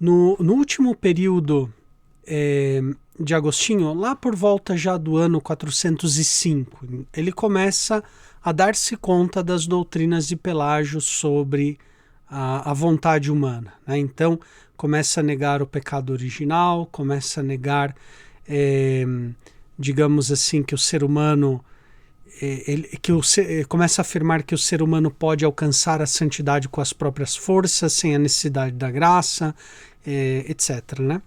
No último período de Agostinho, lá por volta já do ano 405, ele começa a dar-se conta das doutrinas de Pelágio sobre a vontade humana, né? Então, começa a negar o pecado original, começa a negar, digamos assim, que o ser humano, começa a afirmar que o ser humano pode alcançar a santidade com as próprias forças, sem a necessidade da graça, etc., né?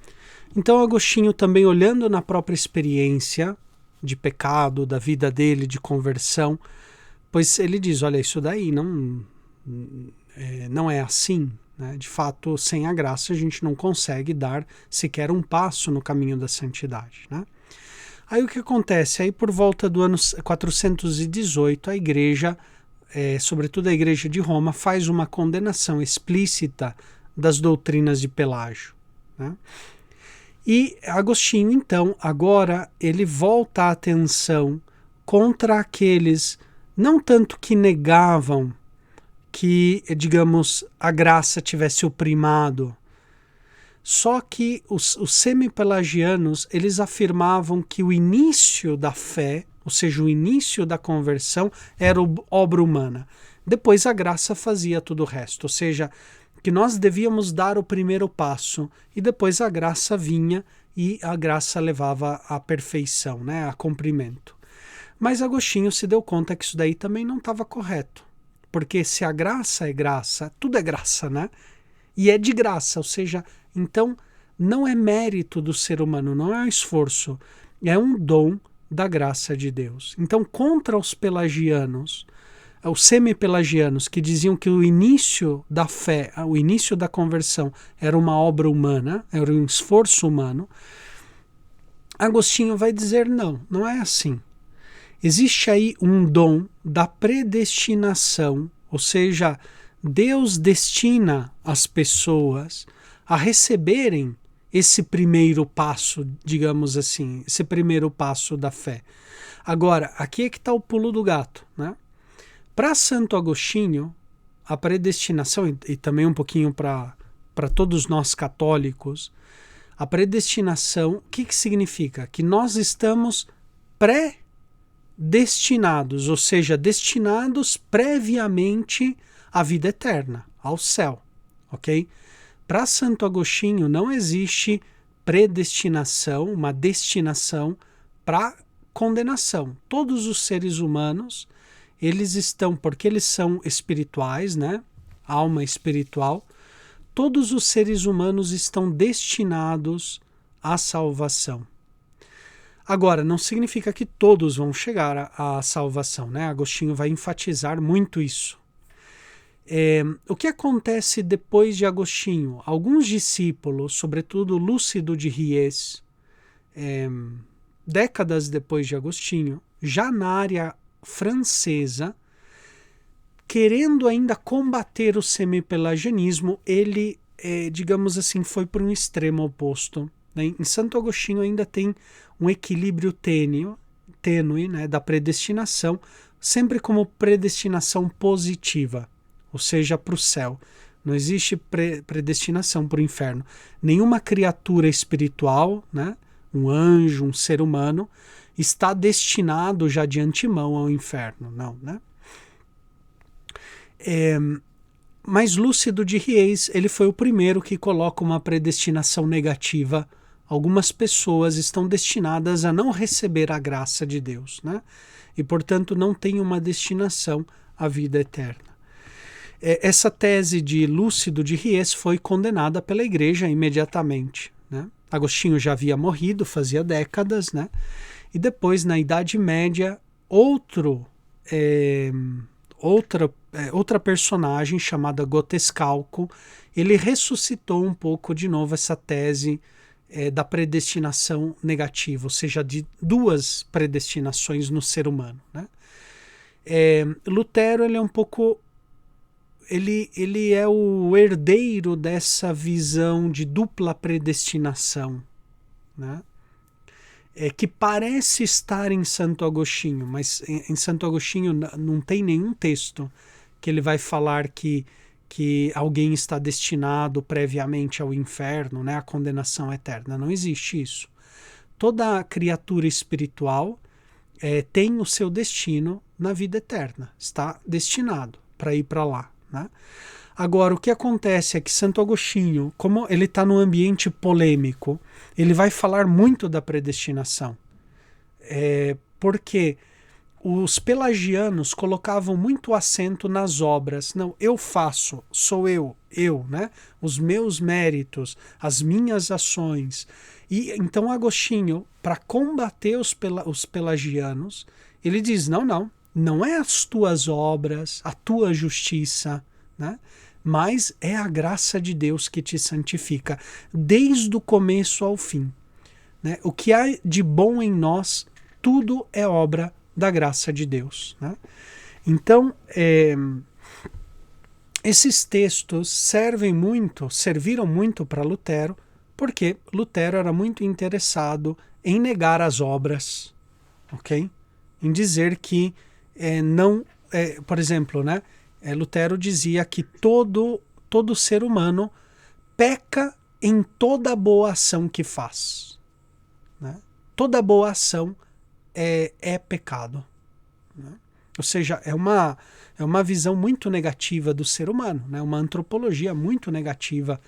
Então, Agostinho também, olhando na própria experiência de pecado, da vida dele, de conversão, pois ele diz, olha, isso daí não é assim, né? De fato, sem a graça a gente não consegue dar sequer um passo no caminho da santidade, né? Aí o que acontece? Aí por volta do ano 418 a igreja, sobretudo a igreja de Roma, faz uma condenação explícita das doutrinas de Pelágio, né? E Agostinho, então, agora ele volta a atenção contra aqueles, não tanto que negavam que, digamos, a graça tivesse o primado, só que os semi-pelagianos, eles afirmavam que o início da fé, ou seja, o início da conversão, era obra humana. Depois a graça fazia tudo o resto, ou seja, que nós devíamos dar o primeiro passo e depois a graça vinha e a graça levava à perfeição, né, a cumprimento. Mas Agostinho se deu conta que isso daí também não estava correto, porque se a graça é graça, tudo é graça, né? E é de graça, ou seja, então não é mérito do ser humano, não é um esforço, é um dom da graça de Deus. Então, contra os pelagianos, os semi-pelagianos que diziam que o início da fé, o início da conversão era uma obra humana, era um esforço humano, Agostinho vai dizer não, não é assim. Existe aí um dom da predestinação, ou seja, Deus destina as pessoas a receberem esse primeiro passo, digamos assim, esse primeiro passo da fé. Agora, aqui é que está o pulo do gato, né? Para Santo Agostinho, a predestinação, e também um pouquinho para todos nós católicos, a predestinação, o que significa? Que nós estamos predestinados, ou seja, destinados previamente à vida eterna, ao céu, ok? Para Santo Agostinho não existe predestinação, uma destinação para condenação. Todos os seres humanos, eles estão, porque eles são espirituais, né? Alma espiritual, todos os seres humanos estão destinados à salvação. Agora, não significa que todos vão chegar à salvação, né? Agostinho vai enfatizar muito isso. O que acontece depois de Agostinho? Alguns discípulos, sobretudo Lúcido de Ries, décadas depois de Agostinho, já na área francesa, querendo ainda combater o semipelagianismo, ele, digamos assim, foi para um extremo oposto. Né? Em Santo Agostinho ainda tem um equilíbrio tênue, né, da predestinação, sempre como predestinação positiva, ou seja, para o céu. Não existe predestinação para o inferno. Nenhuma criatura espiritual, né, um anjo, um ser humano, está destinado já de antemão ao inferno, não, né? Mas Lúcido de Ries, ele foi o primeiro que coloca uma predestinação negativa. Algumas pessoas estão destinadas a não receber a graça de Deus, né? E, portanto, não tem uma destinação à vida eterna. Essa tese de Lúcido de Ries foi condenada pela igreja imediatamente, né? Agostinho já havia morrido, fazia décadas, né? E depois, na Idade Média, outra personagem chamada Gotescalco, ele ressuscitou um pouco de novo essa tese da predestinação negativa, ou seja, de duas predestinações no ser humano, né? Lutero, ele é um pouco... Ele é o herdeiro dessa visão de dupla predestinação, né? Que parece estar em Santo Agostinho, mas em Santo Agostinho não tem nenhum texto que ele vai falar que que alguém está destinado previamente ao inferno, né, à condenação eterna. Não existe isso. Toda criatura espiritual tem o seu destino na vida eterna, está destinado para ir para lá, né? Agora, o que acontece é que Santo Agostinho, como ele está num ambiente polêmico, ele vai falar muito da predestinação. Porque os pelagianos colocavam muito acento nas obras. Não, eu faço, sou eu, né? Os meus méritos, as minhas ações. E então Agostinho, para combater os pelagianos, ele diz, não é as tuas obras, a tua justiça, né? Mas é a graça de Deus que te santifica, desde o começo ao fim, né? O que há de bom em nós, tudo é obra da graça de Deus, né? Então, esses textos serviram muito para Lutero, porque Lutero era muito interessado em negar as obras, ok? Em dizer que por exemplo, né? Lutero dizia que todo ser humano peca em toda boa ação que faz, né? Toda boa ação é pecado, né? Ou seja, é uma visão muito negativa do ser humano, né? Uma antropologia muito negativa.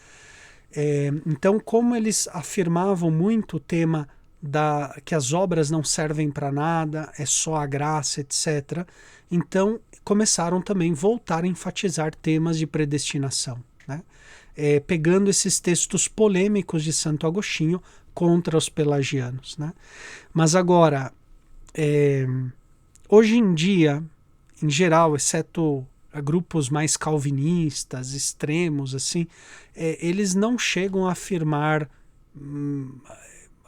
Então, como eles afirmavam muito o tema que as obras não servem para nada, é só a graça, etc., então começaram também a voltar a enfatizar temas de predestinação, né? Pegando esses textos polêmicos de Santo Agostinho contra os pelagianos, né? Mas agora, hoje em dia, em geral, exceto grupos mais calvinistas, extremos, assim, eles não chegam a afirmar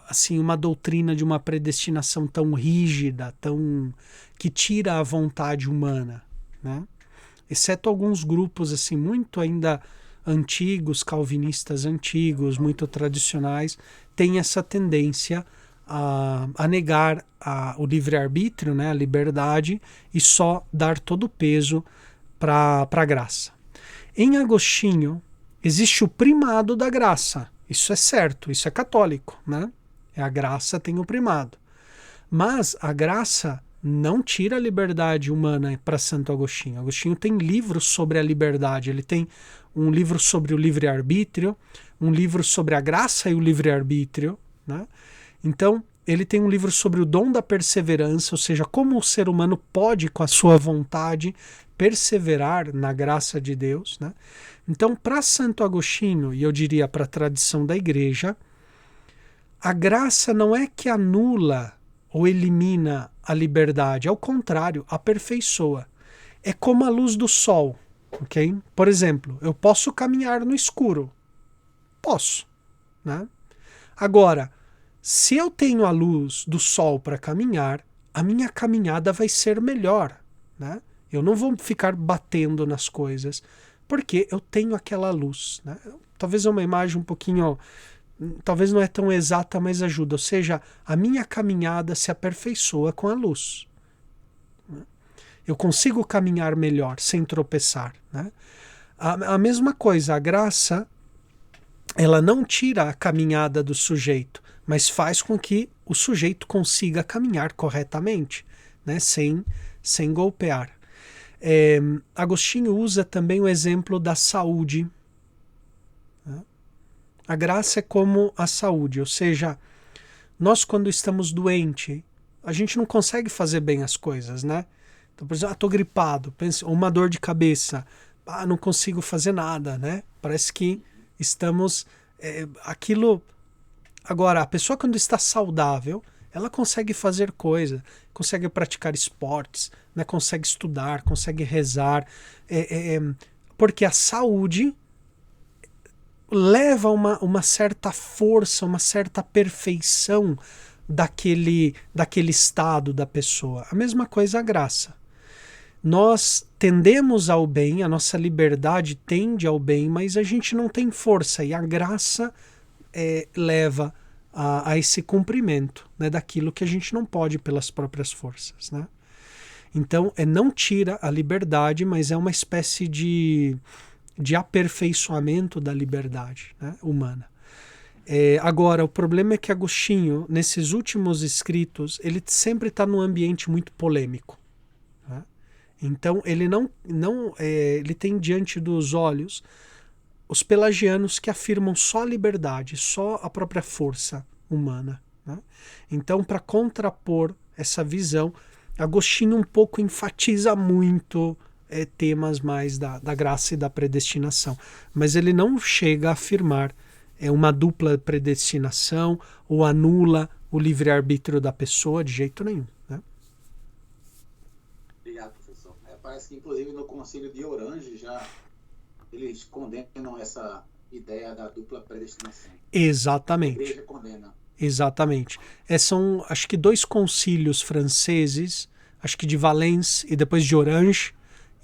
assim, uma doutrina de uma predestinação tão rígida, que tira a vontade humana, né? Exceto alguns grupos assim muito ainda antigos, calvinistas antigos, muito tradicionais, têm essa tendência a negar o livre-arbítrio, né, a liberdade, e só dar todo o peso para a graça. Em Agostinho, existe o primado da graça. Isso é certo, isso é católico, né? A graça tem o primado. Mas a graça não tira a liberdade humana para Santo Agostinho. Agostinho tem livros sobre a liberdade. Ele tem um livro sobre o livre-arbítrio, um livro sobre a graça e o livre-arbítrio, né? Então, ele tem um livro sobre o dom da perseverança, ou seja, como o ser humano pode, com a sua vontade, perseverar na graça de Deus, né? Então, para Santo Agostinho, e eu diria para a tradição da igreja, a graça não é que anula ou elimina a liberdade, ao contrário, aperfeiçoa. É como a luz do sol, ok? Por exemplo, eu posso caminhar no escuro. Posso, né? Agora, se eu tenho a luz do sol para caminhar, a minha caminhada vai ser melhor, né? Eu não vou ficar batendo nas coisas, porque eu tenho aquela luz, né? Talvez é uma imagem um pouquinho... talvez não é tão exata, mas ajuda. Ou seja, a minha caminhada se aperfeiçoa com a luz. Eu consigo caminhar melhor, sem tropeçar, né? A mesma coisa, a graça, ela não tira a caminhada do sujeito, mas faz com que o sujeito consiga caminhar corretamente, né? Sem golpear. Agostinho usa também o exemplo da saúde. A graça é como a saúde, ou seja, nós quando estamos doentes, a gente não consegue fazer bem as coisas, né? Então, por exemplo, estou gripado, ou uma dor de cabeça, não consigo fazer nada, né? Parece que estamos... aquilo... Agora, a pessoa quando está saudável, ela consegue fazer coisa, consegue praticar esportes, né? Consegue estudar, consegue rezar, porque a saúde leva uma certa força, uma certa perfeição daquele estado da pessoa. A mesma coisa a graça. Nós tendemos ao bem, a nossa liberdade tende ao bem, mas a gente não tem força, e a graça leva a esse cumprimento, né, daquilo que a gente não pode pelas próprias forças, né? Então, não tira a liberdade, mas é uma espécie de de aperfeiçoamento da liberdade, né, humana. Agora, o problema é que Agostinho, nesses últimos escritos, ele sempre está num ambiente muito polêmico. Né? Então, ele ele tem diante dos olhos os pelagianos que afirmam só a liberdade, só a própria força humana. Né? Então, para contrapor essa visão, Agostinho um pouco enfatiza muito temas mais da graça e da predestinação, mas ele não chega a afirmar uma dupla predestinação ou anula o livre-arbítrio da pessoa de jeito nenhum. Né? Obrigado, professor. Parece que, inclusive, no Concílio de Orange já eles condenam essa ideia da dupla predestinação. Exatamente. A igreja condena. Exatamente. São, acho que 2 concílios franceses, acho que de Valence e depois de Orange,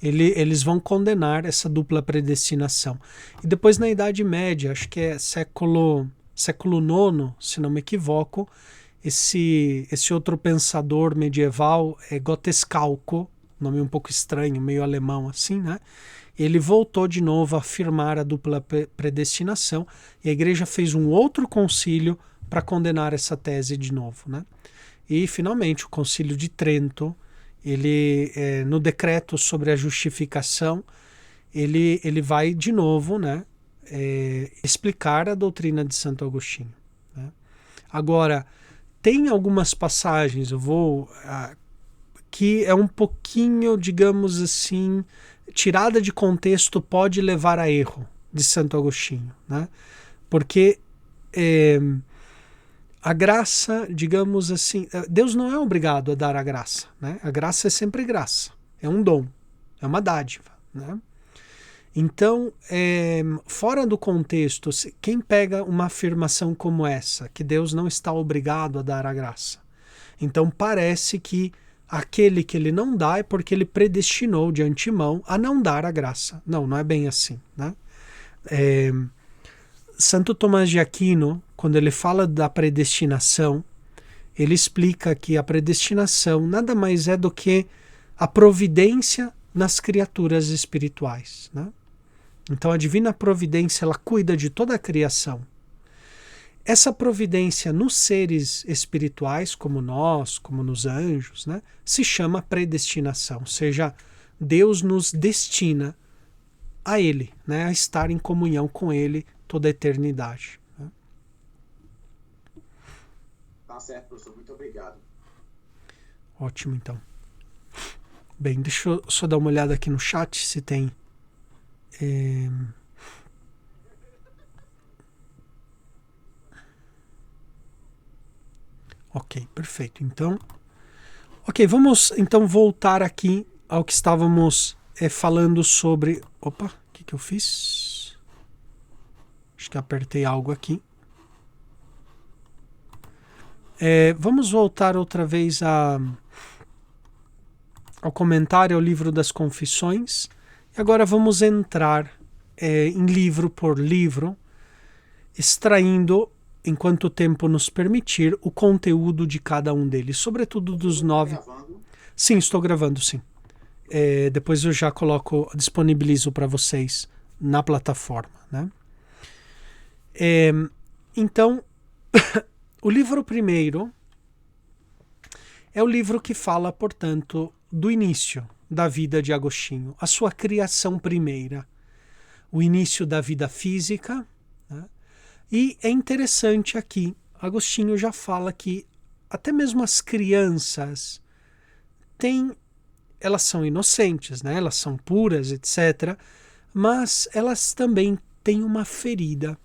eles vão condenar essa dupla predestinação. E depois na Idade Média, acho que é século IX, se não me equivoco, esse outro pensador medieval é Gotescalco, nome um pouco estranho, meio alemão assim, né? Ele voltou de novo a afirmar a dupla predestinação e a igreja fez um outro concílio para condenar essa tese de novo, né? E finalmente o Concílio de Trento, ele no decreto sobre a justificação, ele vai de novo, né, explicar a doutrina de Santo Agostinho. Né? Agora, tem algumas passagens, que é um pouquinho, digamos assim, tirada de contexto, pode levar a erro de Santo Agostinho, né? Porque a graça, digamos assim, Deus não é obrigado a dar a graça, né? A graça é sempre graça, é um dom, é uma dádiva, né? Então, fora do contexto, quem pega uma afirmação como essa, que Deus não está obrigado a dar a graça, então parece que aquele que ele não dá é porque ele predestinou de antemão a não dar a graça. Não, não é bem assim, né? Santo Tomás de Aquino, quando ele fala da predestinação, ele explica que a predestinação nada mais é do que a providência nas criaturas espirituais, né? Então a divina providência, ela cuida de toda a criação. Essa providência nos seres espirituais, como nós, como nos anjos, né, se chama predestinação, ou seja, Deus nos destina a Ele, né, a estar em comunhão com Ele toda a eternidade. Né? Tá certo, professor. Muito obrigado. Ótimo, então. Bem, deixa eu só dar uma olhada aqui no chat se tem... Ok, perfeito. Então, vamos então voltar aqui ao que estávamos falando sobre... Opa, o que eu fiz? Acho que apertei algo aqui. Vamos voltar outra vez ao comentário ao livro das Confissões. E agora vamos entrar em livro por livro, extraindo, enquanto o tempo nos permitir, o conteúdo de cada um deles, sobretudo dos 9. Gravando. Sim, estou gravando, sim. Depois eu já disponibilizo para vocês na plataforma, né? Então, o livro primeiro é o livro que fala, portanto, do início da vida de Agostinho, a sua criação primeira, o início da vida física, né? E é interessante aqui, Agostinho já fala que até mesmo as crianças elas são inocentes, né? Elas são puras, etc., mas elas também têm uma ferida.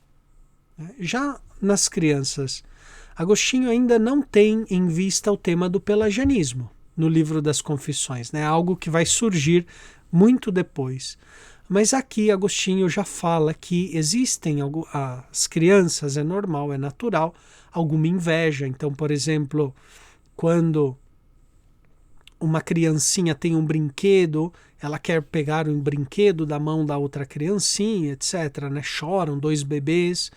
Né? Já nas crianças, Agostinho ainda não tem em vista o tema do pelagianismo no livro das Confissões, né? Algo que vai surgir muito depois. Mas aqui Agostinho já fala que existem as crianças, é normal, é natural, alguma inveja. Então, por exemplo, quando uma criancinha tem um brinquedo, ela quer pegar um brinquedo da mão da outra criancinha, etc., né? Choram 2 bebês,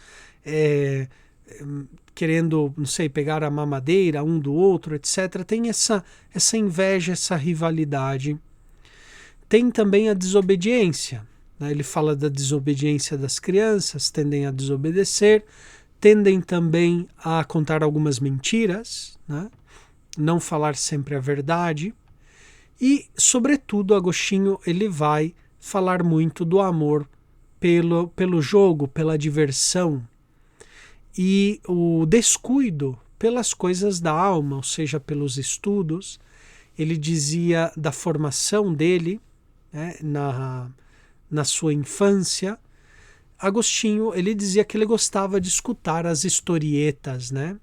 querendo, não sei, pegar a mamadeira um do outro, etc. Tem essa inveja, essa rivalidade. Tem também a desobediência. né? Ele fala da desobediência das crianças, tendem a desobedecer, tendem também a contar algumas mentiras, né? Não falar sempre a verdade. E, sobretudo, Agostinho ele vai falar muito do amor pelo jogo, pela diversão, e o descuido pelas coisas da alma, ou seja, pelos estudos. Ele dizia da formação dele, né, na sua infância. Agostinho ele dizia que ele gostava de escutar as historietas, né,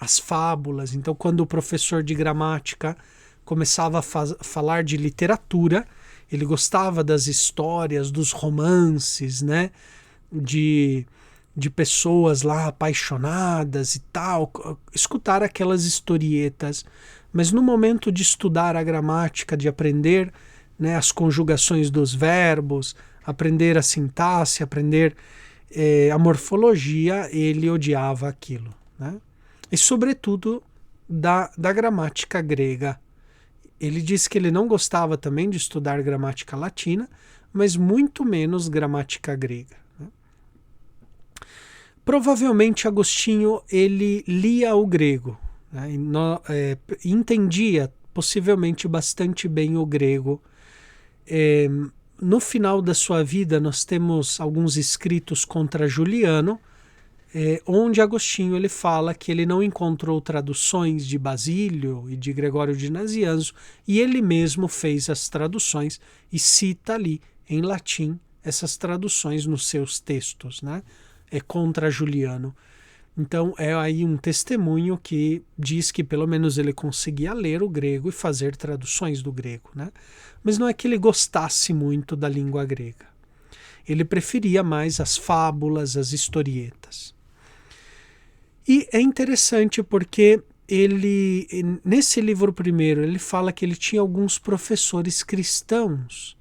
as fábulas. Então, quando o professor de gramática começava a falar de literatura, ele gostava das histórias, dos romances, né, de pessoas lá apaixonadas e tal, escutar aquelas historietas. Mas no momento de estudar a gramática, de aprender, né, as conjugações dos verbos, aprender a sintaxe, aprender a morfologia, ele odiava aquilo, né? E sobretudo da gramática grega. Ele disse que ele não gostava também de estudar gramática latina, mas muito menos gramática grega. Provavelmente Agostinho ele lia o grego, né, entendia possivelmente bastante bem o grego. No final da sua vida nós temos alguns escritos contra Juliano, onde Agostinho ele fala que ele não encontrou traduções de Basílio e de Gregório de Nazianzo, e ele mesmo fez as traduções e cita ali em latim essas traduções nos seus textos, né? Contra Juliano. Então é aí um testemunho que diz que pelo menos ele conseguia ler o grego e fazer traduções do grego, né? Mas não é que ele gostasse muito da língua grega. Ele preferia mais as fábulas, as historietas. E é interessante porque ele, nesse livro primeiro, ele fala que ele tinha alguns professores cristãos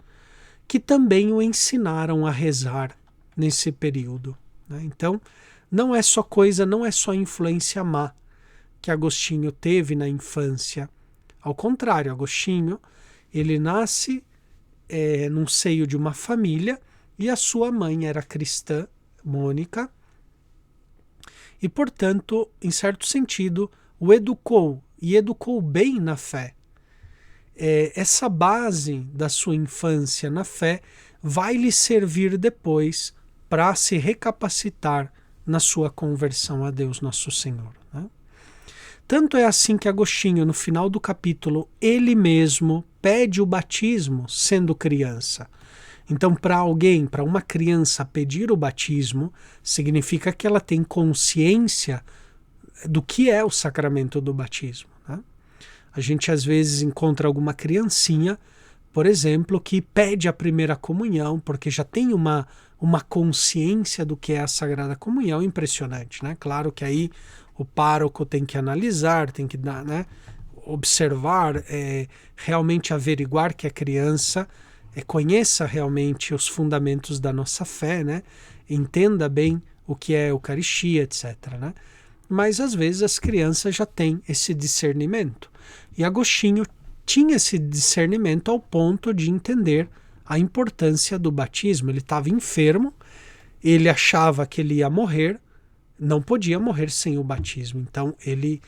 que também o ensinaram a rezar nesse período. Então, não é só influência má que Agostinho teve na infância. Ao contrário, Agostinho, ele nasce num seio de uma família e a sua mãe era cristã, Mônica, e, portanto, em certo sentido, o educou, e educou bem na fé. Essa base da sua infância na fé vai lhe servir depois para se recapacitar na sua conversão a Deus Nosso Senhor, né? Tanto é assim que Agostinho, no final do capítulo, ele mesmo pede o batismo sendo criança. Então, para uma criança pedir o batismo, significa que ela tem consciência do que é o sacramento do batismo, né? A gente às vezes encontra alguma criancinha, por exemplo, que pede a primeira comunhão, porque já tem uma consciência do que é a Sagrada Comunhão impressionante, né? Claro que aí o pároco tem que analisar, tem que dar, né, observar, realmente averiguar que a criança conheça realmente os fundamentos da nossa fé, né? Entenda bem o que é a Eucaristia, etc., né? Mas às vezes as crianças já têm esse discernimento. E Agostinho tinha esse discernimento ao ponto de entender a importância do batismo. Ele estava enfermo, ele achava que ele ia morrer, não podia morrer sem o batismo. Então ele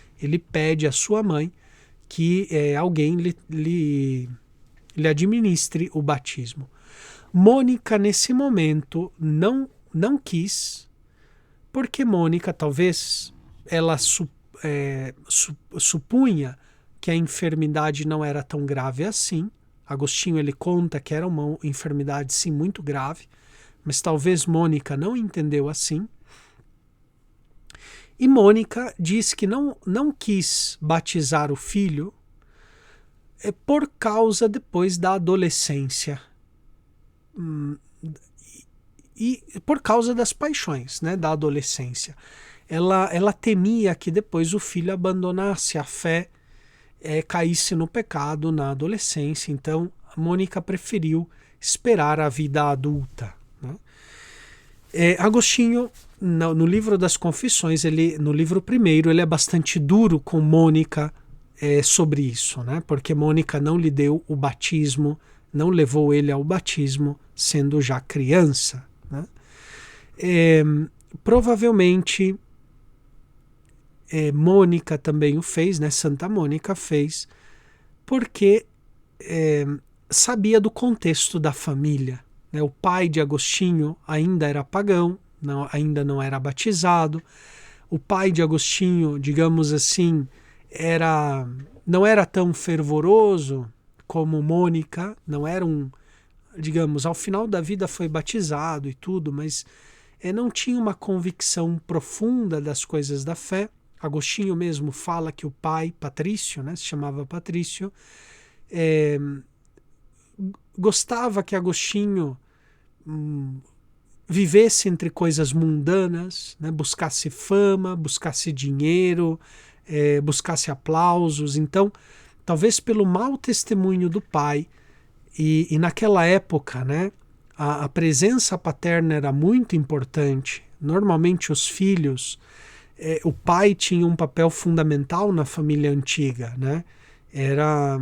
pede à sua mãe que alguém lhe administre o batismo. Mônica, nesse momento, não quis, porque Mônica talvez ela supunha que a enfermidade não era tão grave assim. Agostinho ele conta que era uma enfermidade sim muito grave, mas talvez Mônica não entendeu assim. E Mônica diz que não quis batizar o filho por causa depois da adolescência e por causa das paixões, né, da adolescência. Ela temia que depois o filho abandonasse a fé, caísse no pecado na adolescência. Então a Mônica preferiu esperar a vida adulta, né? Agostinho, no livro das Confissões, no livro primeiro, ele é bastante duro com Mônica sobre isso, né? Porque Mônica não lhe deu o batismo não levou ele ao batismo sendo já criança, né? Provavelmente Mônica também o fez, né? Santa Mônica fez, porque sabia do contexto da família, né? O pai de Agostinho ainda era pagão, ainda não era batizado. O pai de Agostinho, digamos assim, não era tão fervoroso como Mônica, não era digamos, ao final da vida foi batizado e tudo, mas não tinha uma convicção profunda das coisas da fé. Agostinho mesmo fala que o pai, Patrício, né, se chamava Patrício, gostava que Agostinho vivesse entre coisas mundanas, né, buscasse fama, buscasse dinheiro, buscasse aplausos. Então, talvez pelo mau testemunho do pai, e naquela época, né, a presença paterna era muito importante. Normalmente os filhos, o pai tinha um papel fundamental na família antiga, né? Era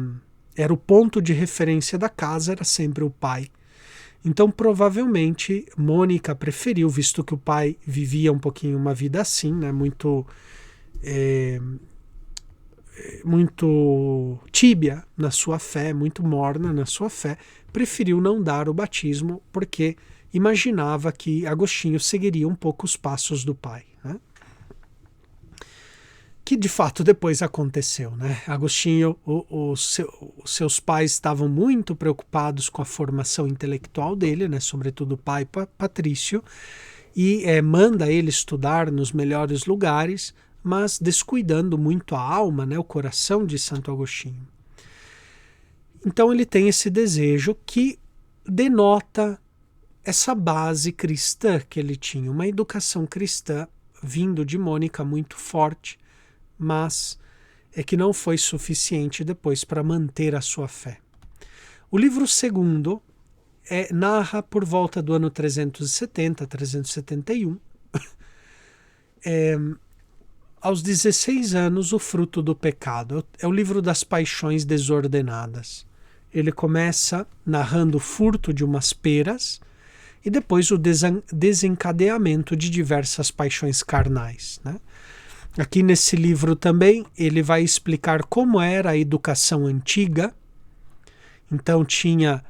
o ponto de referência da casa, era sempre o pai. Então provavelmente Mônica preferiu, visto que o pai vivia um pouquinho uma vida assim, né? Muito tíbia na sua fé, muito morna na sua fé, preferiu não dar o batismo porque imaginava que Agostinho seguiria um pouco os passos do pai, né? Que de fato depois aconteceu, né? Agostinho, os seus pais estavam muito preocupados com a formação intelectual dele, né? Sobretudo o pai Patrício, e manda ele estudar nos melhores lugares, mas descuidando muito a alma, né? O coração de Santo Agostinho. Então ele tem esse desejo que denota essa base cristã que ele tinha, uma educação cristã vindo de Mônica muito forte, mas que não foi suficiente depois para manter a sua fé. O livro segundo narra por volta do ano 370, 371, aos 16 anos, o fruto do pecado. É o livro das paixões desordenadas. Ele começa narrando o furto de umas peras e depois o desencadeamento de diversas paixões carnais, né? Aqui nesse livro também ele vai explicar como era a educação antiga. Então tinha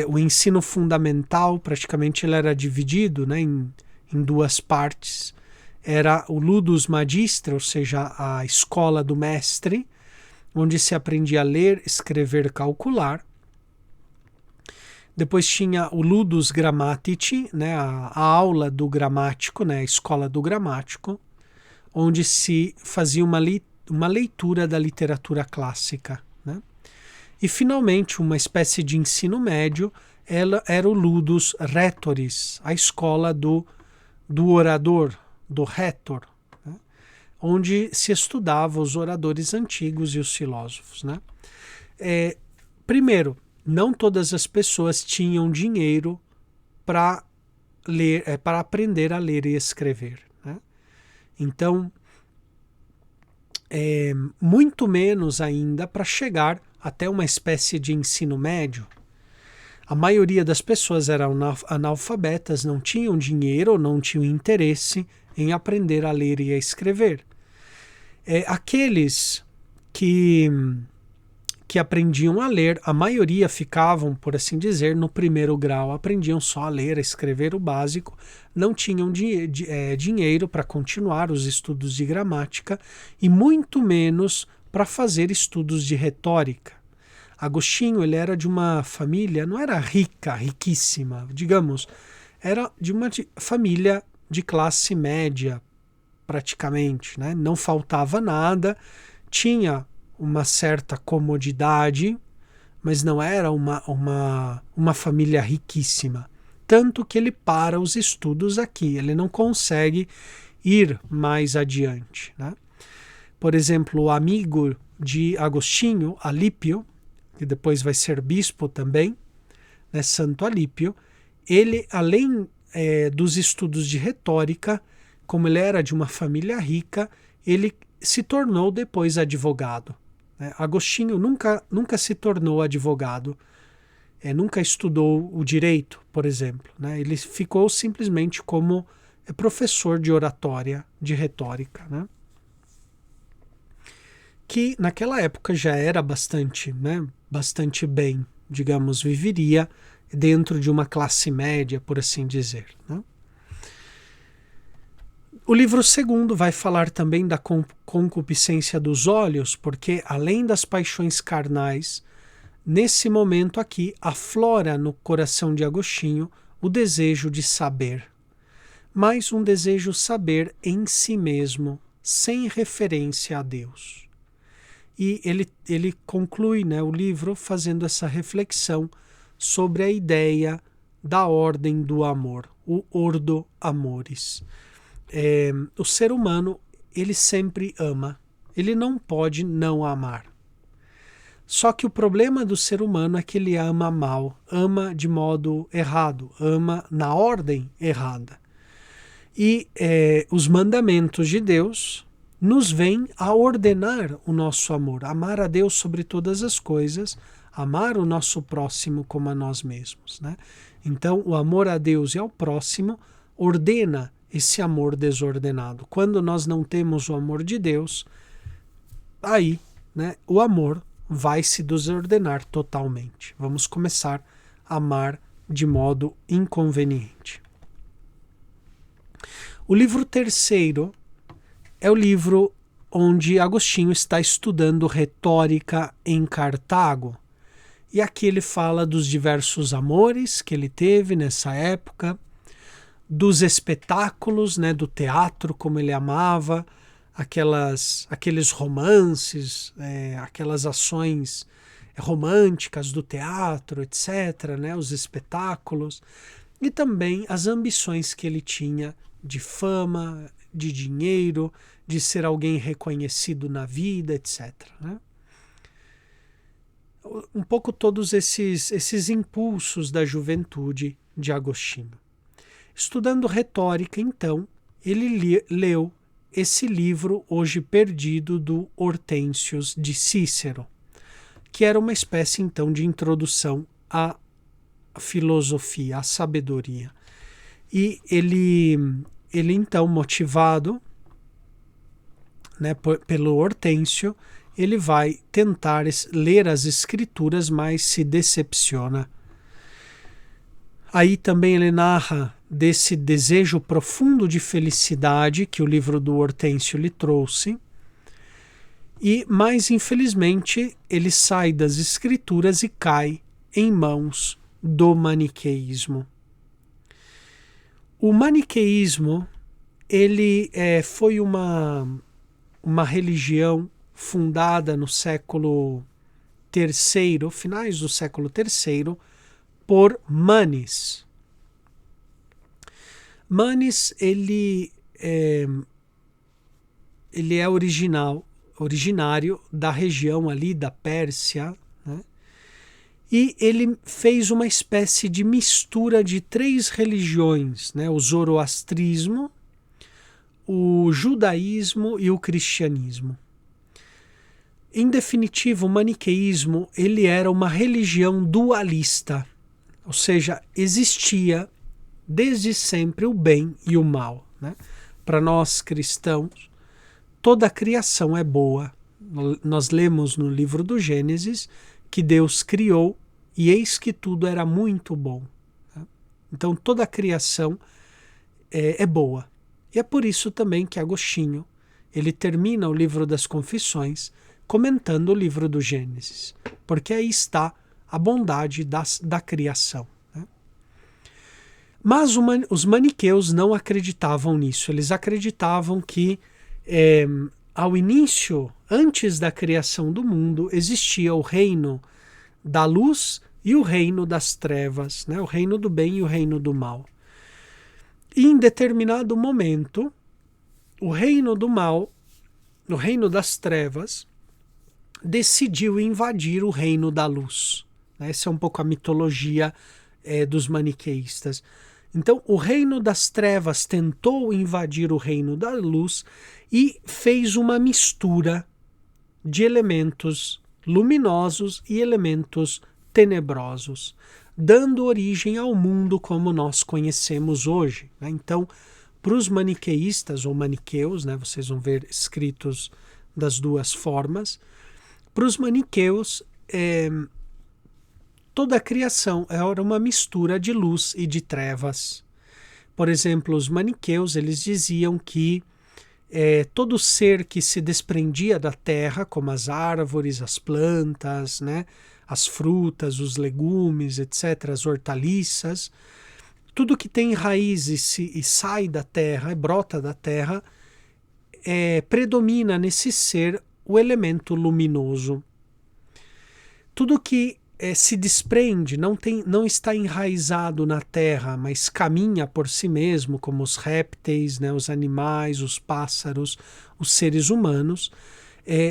o ensino fundamental, praticamente ele era dividido, né, em duas partes. Era o ludus magistra, ou seja, a escola do mestre, onde se aprendia a ler, escrever, calcular. Depois tinha o ludus grammatici, né, a aula do gramático, né, a escola do gramático, onde se fazia uma leitura da literatura clássica, né? E finalmente uma espécie de ensino médio, era o ludus rhetoris, a escola do orador, do rhetor, né? Onde se estudava os oradores antigos e os filósofos, né? Primeiro, não todas as pessoas tinham dinheiro para ler, para aprender a ler e escrever, né? Então, muito menos ainda para chegar até uma espécie de ensino médio. A maioria das pessoas eram analfabetas, não tinham dinheiro ou não tinham interesse em aprender a ler e a escrever. Aqueles que aprendiam a ler, a maioria ficavam, por assim dizer, no primeiro grau, aprendiam só a ler, a escrever o básico, não tinham dinheiro para continuar os estudos de gramática e muito menos para fazer estudos de retórica. Agostinho, ele era de uma família, não era rica, riquíssima, digamos, era de uma família de classe média, praticamente, né? Não faltava nada, tinha uma certa comodidade, mas não era uma família riquíssima. Tanto que ele para os estudos aqui, ele não consegue ir mais adiante, né? Por exemplo, o amigo de Agostinho, Alípio, que depois vai ser bispo também, né, Santo Alípio, ele, além dos estudos de retórica, como ele era de uma família rica, ele se tornou depois advogado. Agostinho nunca se tornou advogado. nunca estudou o direito, por exemplo, né? Ele ficou simplesmente como professor de oratória, de retórica, né? Que naquela época já era bastante, né, bastante bem, digamos, viveria dentro de uma classe média, por assim dizer, né? O livro segundo vai falar também da concupiscência dos olhos, porque além das paixões carnais, nesse momento aqui aflora no coração de Agostinho o desejo de saber, mas um desejo saber em si mesmo, sem referência a Deus. E ele conclui, né, o livro fazendo essa reflexão sobre a ideia da ordem do amor, o ordo amoris. O ser humano, ele sempre ama, ele não pode não amar. Só que o problema do ser humano é que ele ama mal, ama de modo errado, ama na ordem errada. E os mandamentos de Deus nos vêm a ordenar o nosso amor, amar a Deus sobre todas as coisas, amar o nosso próximo como a nós mesmos, né? Então, o amor a Deus e ao próximo ordena esse amor desordenado. Quando nós não temos o amor de Deus, aí, né, o amor vai se desordenar totalmente. Vamos começar a amar de modo inconveniente. O livro terceiro é o livro onde Agostinho está estudando retórica em Cartago. E aqui ele fala dos diversos amores que ele teve nessa época, dos espetáculos, né, do teatro, como ele amava, aqueles romances, aquelas ações românticas do teatro, etc., né, os espetáculos, e também as ambições que ele tinha de fama, de dinheiro, de ser alguém reconhecido na vida, etc., né? Um pouco todos esses impulsos da juventude de Agostinho. Estudando retórica, então, ele leu esse livro hoje perdido do Hortênsios de Cícero, que era uma espécie, então, de introdução à filosofia, à sabedoria. E ele então, motivado, né, pelo Hortêncio, ele vai tentar ler as escrituras, mas se decepciona. Aí também ele narra desse desejo profundo de felicidade que o livro do Hortêncio lhe trouxe, mas infelizmente ele sai das escrituras e cai em mãos do maniqueísmo. O maniqueísmo, ele foi uma religião fundada no século III, finais do século III, por Manes. Manes, ele é originário da região ali da Pérsia, né? E ele fez uma espécie de mistura de 3 religiões, né? O zoroastrismo, o judaísmo e o cristianismo. Em definitivo, o maniqueísmo, ele era uma religião dualista, ou seja, existia desde sempre o bem e o mal, né? Para nós cristãos, toda a criação é boa. Nós lemos no livro do Gênesis que Deus criou e eis que tudo era muito bom, né? Então toda a criação é boa. E é por isso também que Agostinho, ele termina o livro das Confissões comentando o livro do Gênesis, porque aí está a bondade da criação, né? Mas os maniqueus não acreditavam nisso. Eles acreditavam que ao início, antes da criação do mundo, existia o reino da luz e o reino das trevas, né? O reino do bem e o reino do mal. E em determinado momento, o reino do mal, o reino das trevas, decidiu invadir o reino da luz. Essa é um pouco a mitologia dos maniqueístas. Então, o reino das trevas tentou invadir o reino da luz e fez uma mistura de elementos luminosos e elementos tenebrosos, dando origem ao mundo como nós conhecemos hoje, né? Então, para os maniqueístas ou maniqueus, né, vocês vão ver escritos das duas formas, para os maniqueus, toda a criação era uma mistura de luz e de trevas. Por exemplo, os maniqueus, eles diziam que todo ser que se desprendia da terra, como as árvores, as plantas, né, as frutas, os legumes, etc., as hortaliças, tudo que tem raízes e sai da terra, brota da terra, predomina nesse ser o elemento luminoso. Tudo que se desprende, não está enraizado na terra, mas caminha por si mesmo, como os répteis, né, os animais, os pássaros, os seres humanos,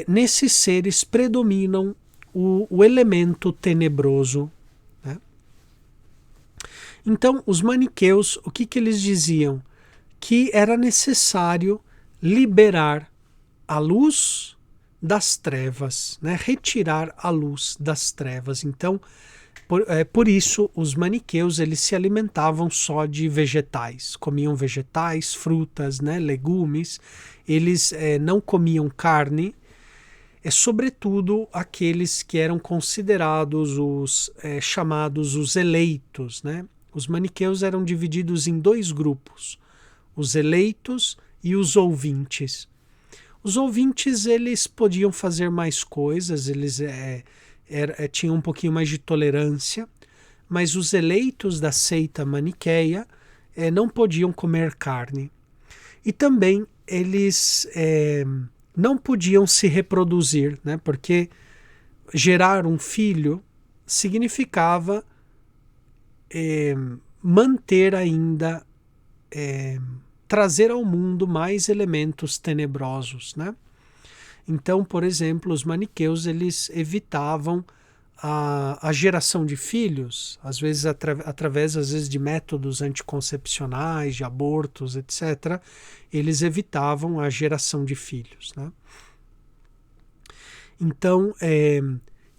nesses seres predominam o elemento tenebroso. Né? Então, os maniqueus, o que eles diziam? Que era necessário liberar a luz das trevas, né? Retirar a luz das trevas. Então, por isso, os maniqueus eles se alimentavam só de vegetais, comiam vegetais, frutas, né? Legumes, eles não comiam carne, sobretudo aqueles que eram considerados os chamados os eleitos, né? Os maniqueus eram divididos em dois grupos, os eleitos e os ouvintes. Os ouvintes, eles podiam fazer mais coisas, eles tinham um pouquinho mais de tolerância, mas os eleitos da seita maniqueia não podiam comer carne. E também eles não podiam se reproduzir, né? Porque gerar um filho significava manter ainda, trazer ao mundo mais elementos tenebrosos, né? Então, por exemplo, os maniqueus eles evitavam a geração de filhos, às vezes através de métodos anticoncepcionais, de abortos, etc. Eles evitavam a geração de filhos, né? Então,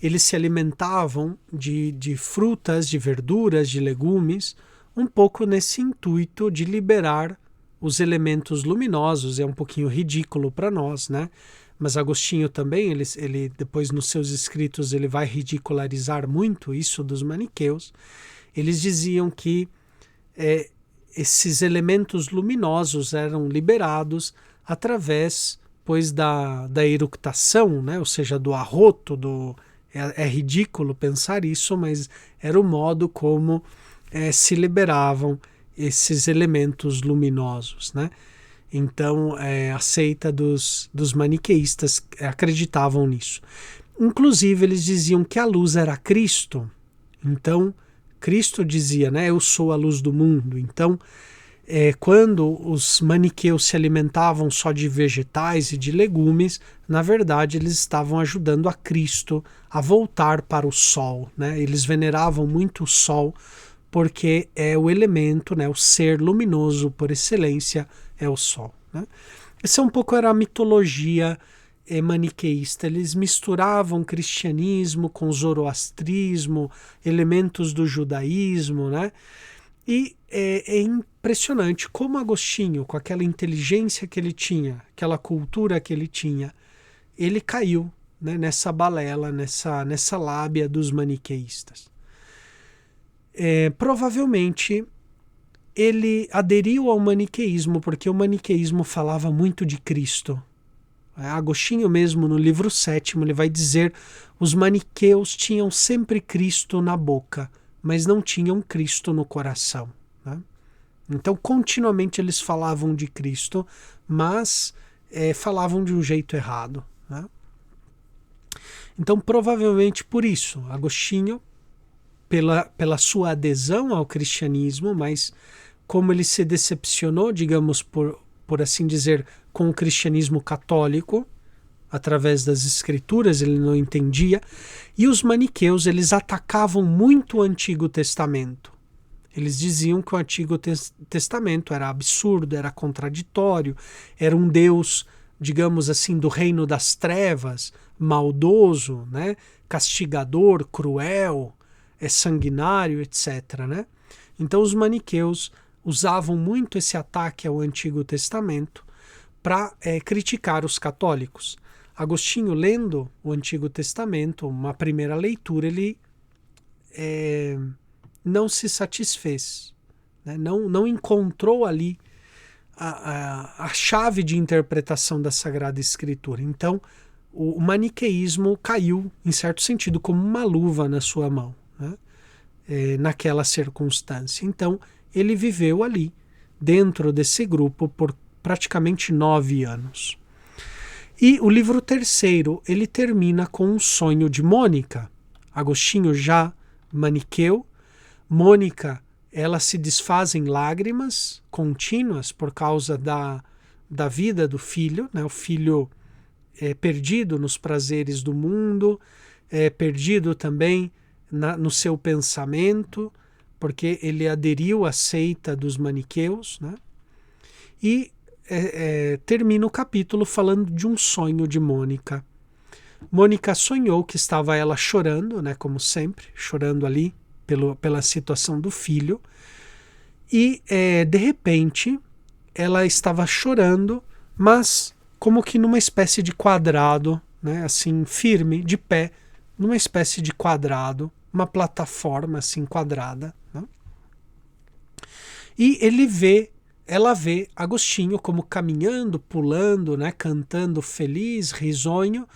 eles se alimentavam de frutas, de verduras, de legumes, um pouco nesse intuito de liberar os elementos luminosos. É um pouquinho ridículo para nós, né? Mas Agostinho também, ele depois nos seus escritos, ele vai ridicularizar muito isso dos maniqueus. Eles diziam que esses elementos luminosos eram liberados através, pois, da eructação, né? Ou seja, do arroto, é ridículo pensar isso, mas era o modo como se liberavam esses elementos luminosos, né? Então, a seita dos maniqueístas acreditavam nisso. Inclusive, eles diziam que a luz era Cristo. Então, Cristo dizia, né, eu sou a luz do mundo. Então, quando os maniqueus se alimentavam só de vegetais e de legumes, na verdade, eles estavam ajudando a Cristo a voltar para o sol, né? Eles veneravam muito o sol, porque é o elemento, né, o ser luminoso por excelência é o sol. Né? Essa era a mitologia maniqueísta. Eles misturavam cristianismo com zoroastrismo, elementos do judaísmo, né? E é impressionante como Agostinho, com aquela inteligência que ele tinha, aquela cultura que ele tinha, ele caiu, né, nessa balela, nessa lábia dos maniqueístas. Provavelmente ele aderiu ao maniqueísmo porque o maniqueísmo falava muito de Cristo. Agostinho mesmo, no livro 7º, ele vai dizer os maniqueus tinham sempre Cristo na boca, mas não tinham Cristo no coração. Né? Então, continuamente eles falavam de Cristo, mas falavam de um jeito errado. Né? Então, provavelmente por isso, Agostinho, pela sua adesão ao cristianismo, mas como ele se decepcionou, digamos, por assim dizer, com o cristianismo católico, através das escrituras, ele não entendia, e os maniqueus, eles atacavam muito o Antigo Testamento. Eles diziam que o Antigo Testamento era absurdo, era contraditório, era um Deus, digamos assim, do reino das trevas, maldoso, né? Castigador, cruel, sanguinário, etc., né? Então os maniqueus usavam muito esse ataque ao Antigo Testamento para criticar os católicos. Agostinho, lendo o Antigo Testamento, uma primeira leitura, ele não se satisfez, né? Não encontrou ali a chave de interpretação da Sagrada Escritura. Então, o maniqueísmo caiu, em certo sentido, como uma luva na sua mão, né? Naquela circunstância. Então, ele viveu ali, dentro desse grupo, por praticamente 9 anos. E o livro terceiro, ele termina com um sonho de Mônica. Agostinho já maniqueu. Mônica, ela se desfaz em lágrimas contínuas por causa da vida do filho, né? O filho perdido nos prazeres do mundo, perdido também no seu pensamento, porque ele aderiu à seita dos maniqueus, né? E termina o capítulo falando de um sonho de Mônica. Mônica sonhou que estava ela chorando, né, como sempre, chorando ali pela situação do filho, e de repente ela estava chorando, mas como que numa espécie de quadrado, né, assim, firme, de pé, numa espécie de quadrado, uma plataforma assim quadrada, né? E ela vê Agostinho como caminhando, pulando, né, cantando feliz, risonho,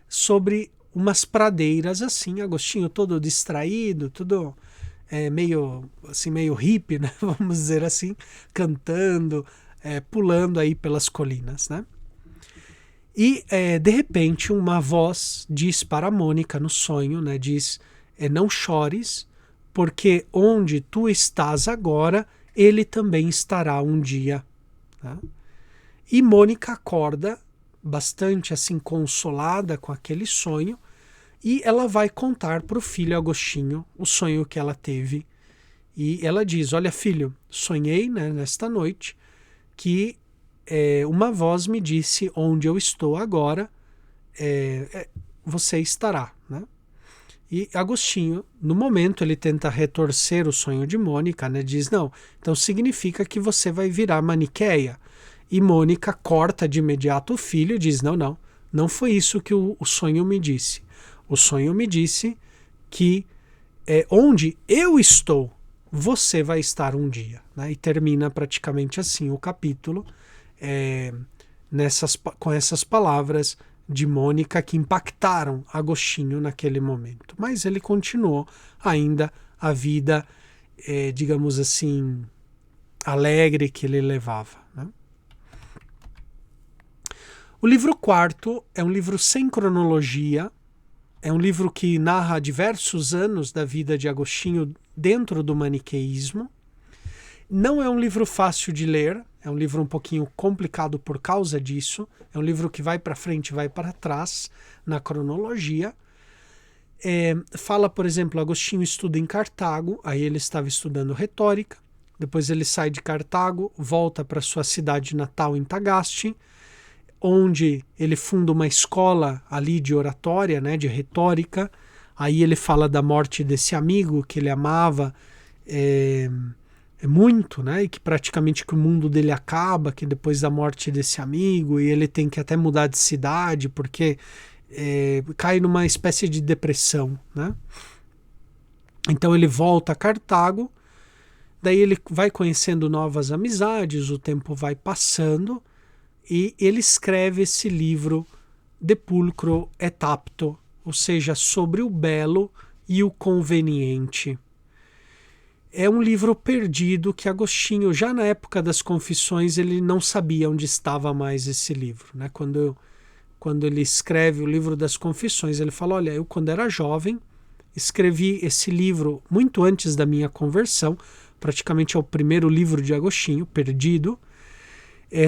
sobre umas pradeiras assim, Agostinho todo distraído, tudo meio hippie, né, vamos dizer assim, cantando, pulando aí pelas colinas, né? E de repente uma voz diz para Mônica no sonho, né, diz: não chores, porque onde tu estás agora, ele também estará um dia. Tá? E Mônica acorda bastante assim consolada com aquele sonho, e ela vai contar para o filho Agostinho o sonho que ela teve. E ela diz: olha, filho, sonhei, né, nesta noite que uma voz me disse: onde eu estou agora, você estará, né? E Agostinho, no momento, ele tenta retorcer o sonho de Mônica, né? Diz: não, então significa que você vai virar maniqueia. E Mônica corta de imediato o filho e diz: não foi isso que o sonho me disse. O sonho me disse que onde eu estou, você vai estar um dia. Né? E termina praticamente assim o capítulo, com essas palavras de Mônica que impactaram Agostinho naquele momento. Mas ele continuou ainda a vida, digamos assim, alegre que ele levava. Né? O livro quarto é um livro sem cronologia, é um livro que narra diversos anos da vida de Agostinho dentro do maniqueísmo. Não é um livro fácil de ler, é um livro um pouquinho complicado por causa disso. É um livro que vai para frente e vai para trás na cronologia. Fala, por exemplo, Agostinho estuda em Cartago, aí ele estava estudando retórica, depois ele sai de Cartago, volta para sua cidade natal em Tagaste, onde ele funda uma escola ali de oratória, né, de retórica. Aí ele fala da morte desse amigo que ele amava, muito, né? E que praticamente que o mundo dele acaba, que depois da morte desse amigo, e ele tem que até mudar de cidade, porque cai numa espécie de depressão, né? Então ele volta a Cartago, daí ele vai conhecendo novas amizades, o tempo vai passando, e ele escreve esse livro De Pulcro et Apto, ou seja, sobre o belo e o conveniente. É um livro perdido que Agostinho, já na época das Confissões, ele não sabia onde estava mais esse livro. Né? Quando ele escreve o livro das Confissões, ele fala: olha, eu quando era jovem, escrevi esse livro muito antes da minha conversão, praticamente é o primeiro livro de Agostinho, perdido,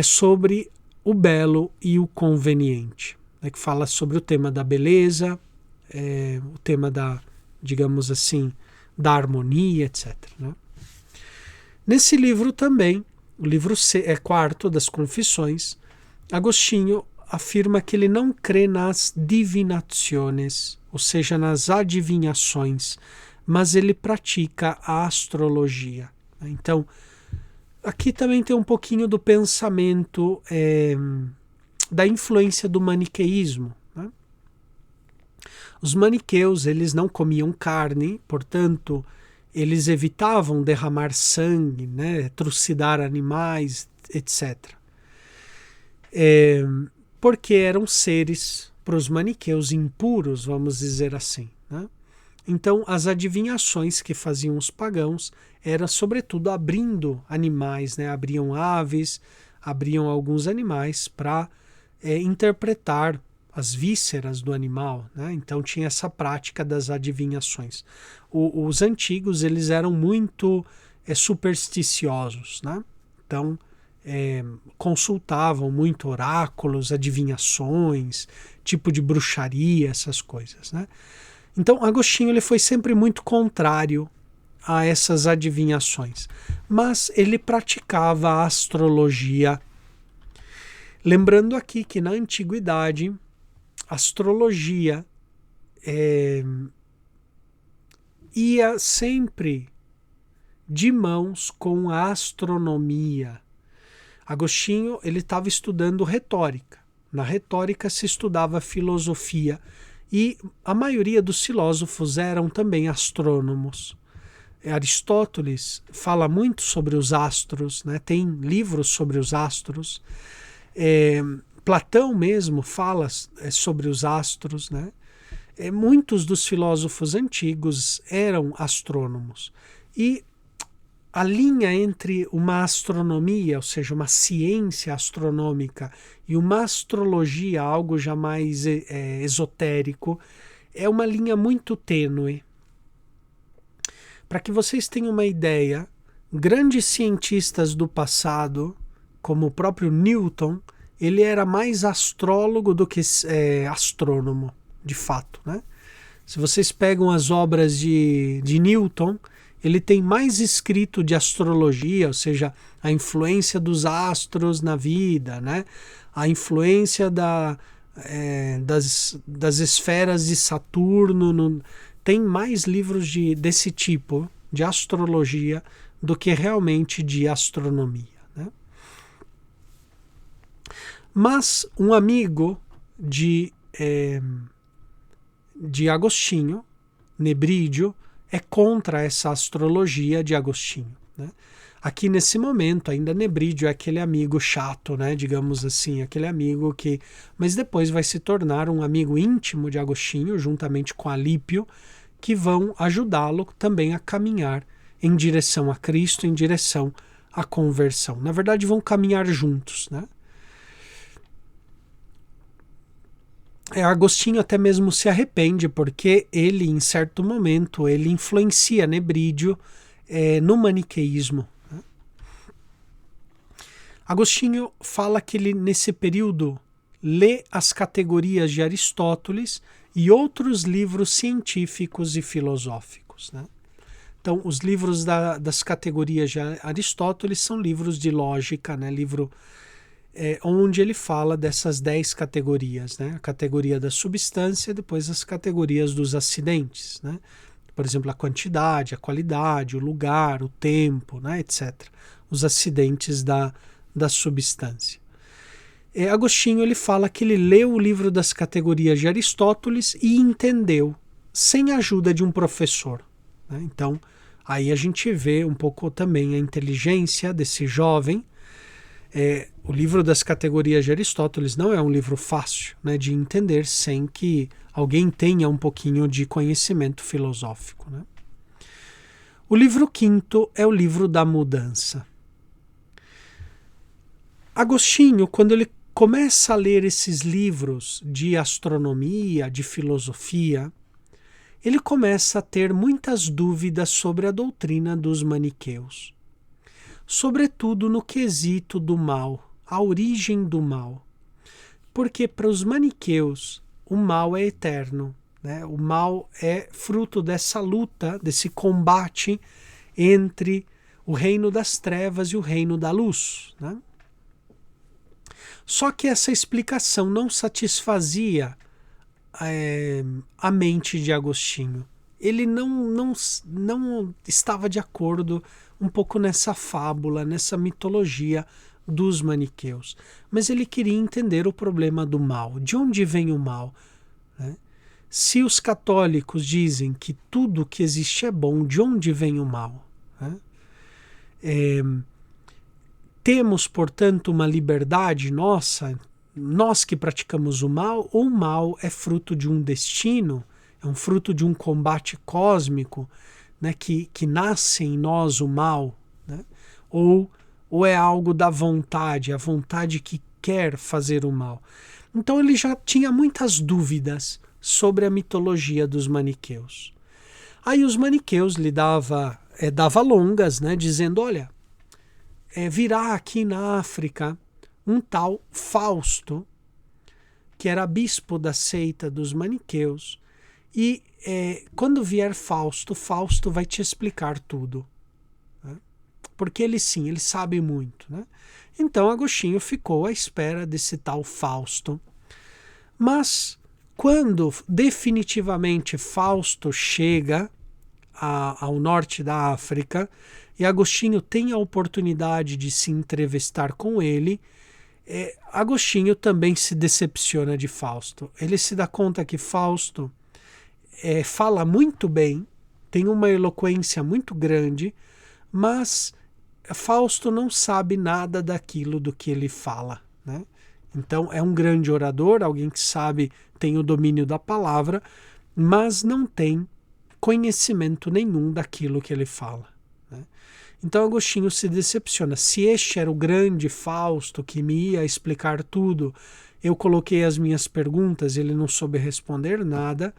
sobre o belo e o conveniente, né? Que fala sobre o tema da beleza, o tema da, digamos assim, da harmonia, etc. Né? Nesse livro também, o livro quarto das Confissões, Agostinho afirma que ele não crê nas divinações, ou seja, nas adivinhações. mas ele pratica a astrologia. Então, aqui também tem um pouquinho do pensamento da influência do maniqueísmo. Né? Os maniqueus, eles não comiam carne, portanto, eles evitavam derramar sangue, né, trucidar animais, etc. Porque eram seres, para os maniqueus, impuros, vamos dizer assim. Né? Então, as adivinhações que faziam os pagãos era, sobretudo, abrindo animais, né? Abriam aves, abriam alguns animais para interpretar as vísceras do animal. Né? Então, tinha essa prática das adivinhações. Os antigos, eles eram muito supersticiosos. Né? Então, consultavam muito oráculos, adivinhações, tipo de bruxaria, essas coisas. Né? Então, Agostinho ele foi sempre muito contrário a essas adivinhações, mas ele praticava a astrologia. Lembrando aqui que na antiguidade, a astrologia ia sempre de mãos com a astronomia. Agostinho ele estava estudando retórica. Na retórica se estudava filosofia e a maioria dos filósofos eram também astrônomos. Aristóteles fala muito sobre os astros, né? Tem livros sobre os astros. Platão mesmo fala sobre os astros. Né? Muitos dos filósofos antigos eram astrônomos. E a linha entre uma astronomia, ou seja, uma ciência astronômica, e uma astrologia, algo já mais esotérico, é uma linha muito tênue. Para que vocês tenham uma ideia, grandes cientistas do passado, como o próprio Newton, ele era mais astrólogo do que astrônomo, de fato. Né? Se vocês pegam as obras de Newton, ele tem mais escrito de astrologia, ou seja, a influência dos astros na vida, né? A influência das esferas de Saturno. Tem mais livros desse tipo, de astrologia, do que realmente de astronomia. Né? Mas um amigo de Agostinho, Nebrídio, é contra essa astrologia de Agostinho. Né? Aqui nesse momento, ainda Nebrídio é aquele amigo chato, né? Digamos assim, aquele amigo que... Mas depois vai se tornar um amigo íntimo de Agostinho, juntamente com Alípio, que vão ajudá-lo também a caminhar em direção a Cristo, em direção à conversão. Na verdade, vão caminhar juntos. Né? Agostinho até mesmo se arrepende, porque ele, em certo momento, ele influencia Nebrídio no maniqueísmo. Né? Agostinho fala que ele, nesse período, lê as categorias de Aristóteles e outros livros científicos e filosóficos. Né? Então, os livros das categorias de Aristóteles são livros de lógica, né? Livro onde ele fala dessas 10 categorias, né? A categoria da substância, depois as categorias dos acidentes, né? Por exemplo, a quantidade, a qualidade, o lugar, o tempo, né? Etc. Os acidentes da substância. Agostinho ele fala que ele leu o livro das categorias de Aristóteles e entendeu, sem a ajuda de um professor. Né? Então, aí a gente vê um pouco também a inteligência desse jovem. O livro das categorias de Aristóteles não é um livro fácil, né, de entender sem que alguém tenha um pouquinho de conhecimento filosófico. Né? O livro quinto é o livro da mudança. Agostinho, quando ele começa a ler esses livros de astronomia, de filosofia, ele começa a ter muitas dúvidas sobre a doutrina dos maniqueus. Sobretudo no quesito do mal, a origem do mal. Porque para os maniqueus o mal é eterno, né? O mal é fruto dessa luta, desse combate entre o reino das trevas e o reino da luz. Né? Só que essa explicação não satisfazia a mente de Agostinho. ele não estava de acordo um pouco nessa fábula, nessa mitologia dos maniqueus. Mas ele queria entender o problema do mal. De onde vem o mal? Né? Se os católicos dizem que tudo que existe é bom, de onde vem o mal? Né? Temos, portanto, uma liberdade nossa, nós que praticamos o mal, ou o mal é fruto de um destino, é um fruto de um combate cósmico, né, que nasce em nós o mal, né? Ou é algo da vontade, a vontade que quer fazer o mal. Então ele já tinha muitas dúvidas sobre a mitologia dos maniqueus. Aí os maniqueus lhe dava longas, né, dizendo, olha, virá aqui na África um tal Fausto, que era bispo da seita dos maniqueus, e quando vier Fausto vai te explicar tudo. Né? Porque ele sabe muito. Né? Então Agostinho ficou à espera desse tal Fausto. Mas quando definitivamente Fausto chega ao norte da África e Agostinho tem a oportunidade de se entrevistar com ele, Agostinho também se decepciona de Fausto. Ele se dá conta que Fausto fala muito bem, tem uma eloquência muito grande, mas Fausto não sabe nada daquilo do que ele fala. Né? Então é um grande orador, alguém que sabe, tem o domínio da palavra, mas não tem conhecimento nenhum daquilo que ele fala. Né? Então Agostinho se decepciona. Se este era o grande Fausto que me ia explicar tudo, eu coloquei as minhas perguntas, ele não soube responder nada.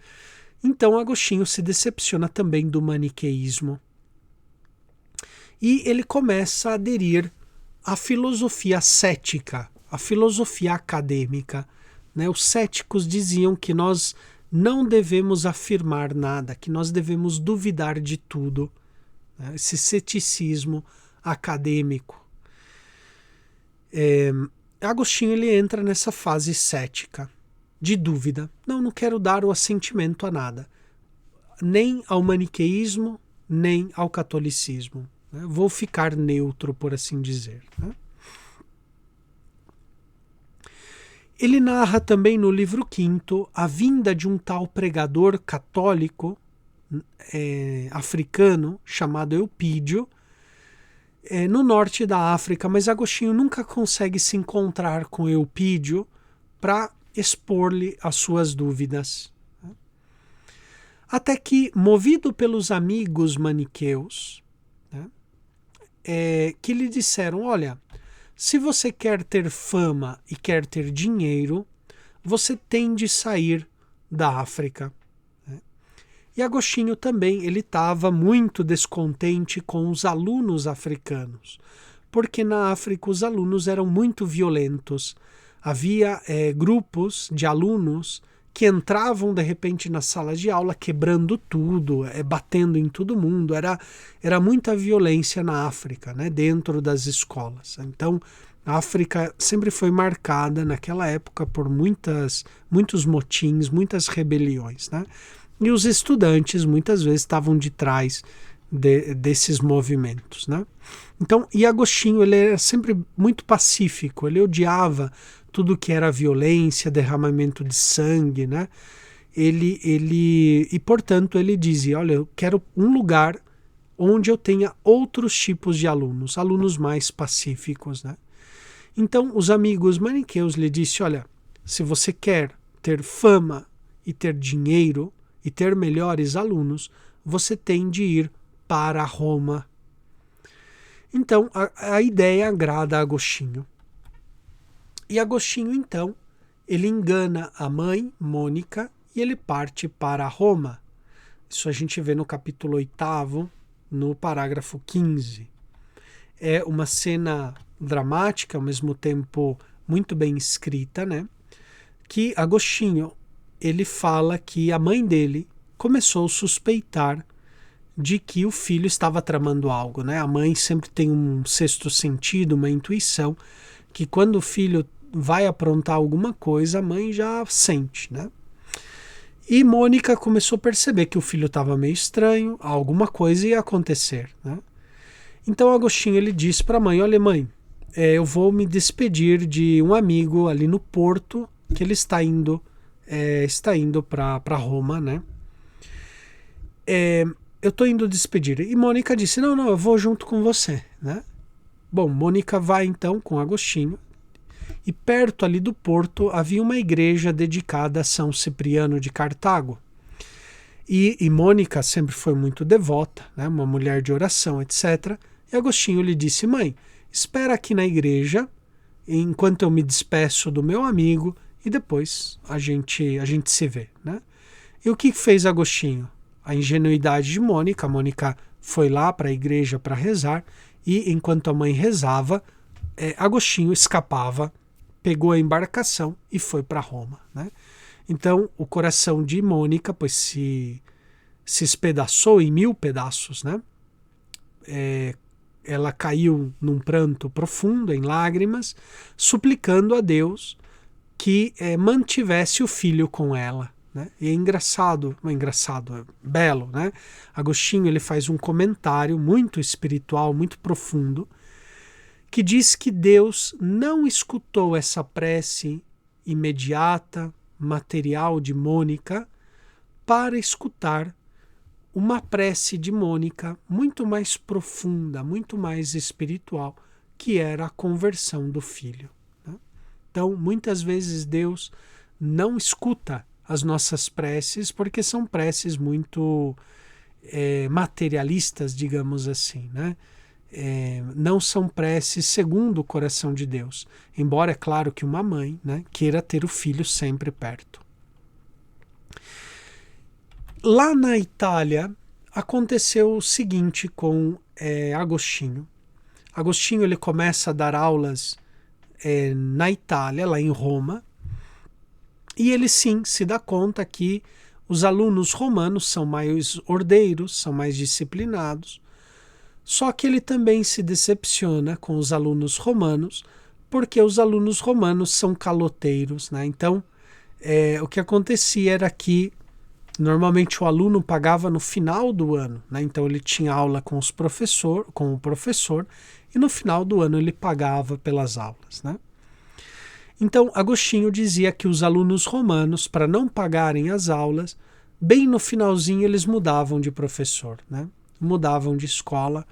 Então Agostinho se decepciona também do maniqueísmo. E ele começa a aderir à filosofia cética, à filosofia acadêmica. Né? Os céticos diziam que nós não devemos afirmar nada, que nós devemos duvidar de tudo. Né? Esse ceticismo acadêmico. Agostinho ele entra nessa fase cética, de dúvida. Não quero dar o assentimento a nada, nem ao maniqueísmo, nem ao catolicismo. Né? Vou ficar neutro, por assim dizer. Né? Ele narra também no livro 5º a vinda de um tal pregador católico africano chamado Eupídio no norte da África, mas Agostinho nunca consegue se encontrar com Eupídio para expor-lhe as suas dúvidas. Até que, movido pelos amigos maniqueus, né, que lhe disseram, olha, se você quer ter fama e quer ter dinheiro, você tem de sair da África. Né? E Agostinho também, ele estava muito descontente com os alunos africanos, porque na África os alunos eram muito violentos. Havia grupos de alunos que entravam de repente na sala de aula quebrando tudo, batendo em todo mundo. Era muita violência na África, né, dentro das escolas. Então, a África sempre foi marcada naquela época por muitos motins, muitas rebeliões. Né? E os estudantes muitas vezes estavam de trás desses movimentos. Né? Então, e Agostinho ele era sempre muito pacífico, ele odiava tudo que era violência, derramamento de sangue, né? E portanto ele dizia, olha, eu quero um lugar onde eu tenha outros tipos de alunos mais pacíficos, né? Então os amigos maniqueus lhe disseram, olha, se você quer ter fama e ter dinheiro e ter melhores alunos, você tem de ir para Roma. Então a ideia agrada a Agostinho. E Agostinho, então, ele engana a mãe, Mônica, e ele parte para Roma. Isso a gente vê no capítulo 8º, no parágrafo 15. É uma cena dramática, ao mesmo tempo muito bem escrita, né? Que Agostinho, ele fala que a mãe dele começou a suspeitar de que o filho estava tramando algo, né? A mãe sempre tem um sexto sentido, uma intuição, que quando o filho vai aprontar alguma coisa, a mãe já sente, né? E Mônica começou a perceber que o filho estava meio estranho, alguma coisa ia acontecer, né? Então Agostinho ele disse para a mãe: olha, mãe, eu vou me despedir de um amigo ali no porto, que ele está indo para Roma, né? Eu estou indo despedir. E Mônica disse: não, eu vou junto com você, né? Bom, Mônica vai então com Agostinho, e perto ali do porto havia uma igreja dedicada a São Cipriano de Cartago. E Mônica sempre foi muito devota, né? Uma mulher de oração, etc. E Agostinho lhe disse: mãe, espera aqui na igreja enquanto eu me despeço do meu amigo e depois a gente se vê, né? E o que fez Agostinho? A ingenuidade de Mônica. A Mônica foi lá para a igreja para rezar e enquanto a mãe rezava, Agostinho escapava, pegou a embarcação e foi para Roma, né? Então o coração de Mônica pois se espedaçou em 1000 pedaços, né? Ela caiu num pranto profundo, em lágrimas, suplicando a Deus que mantivesse o filho com ela, né? E é engraçado, belo, né? Agostinho ele faz um comentário muito espiritual, muito profundo, que diz que Deus não escutou essa prece imediata, material de Mônica, para escutar uma prece de Mônica muito mais profunda, muito mais espiritual, que era a conversão do filho, né? Então, muitas vezes Deus não escuta as nossas preces porque são preces muito materialistas, digamos assim, né? Não são preces segundo o coração de Deus, embora é claro que uma mãe, né, queira ter o filho sempre perto. Lá na Itália aconteceu o seguinte com Agostinho. Agostinho ele começa a dar aulas na Itália, lá em Roma, e ele sim se dá conta que os alunos romanos são mais ordeiros, são mais disciplinados, só que ele também se decepciona com os alunos romanos, porque os alunos romanos são caloteiros, né? Então, o que acontecia era que normalmente o aluno pagava no final do ano, né? Então ele tinha aula com o professor, e no final do ano ele pagava pelas aulas, né? Então Agostinho dizia que os alunos romanos, para não pagarem as aulas, bem no finalzinho eles mudavam de professor, né? Mudavam de escola,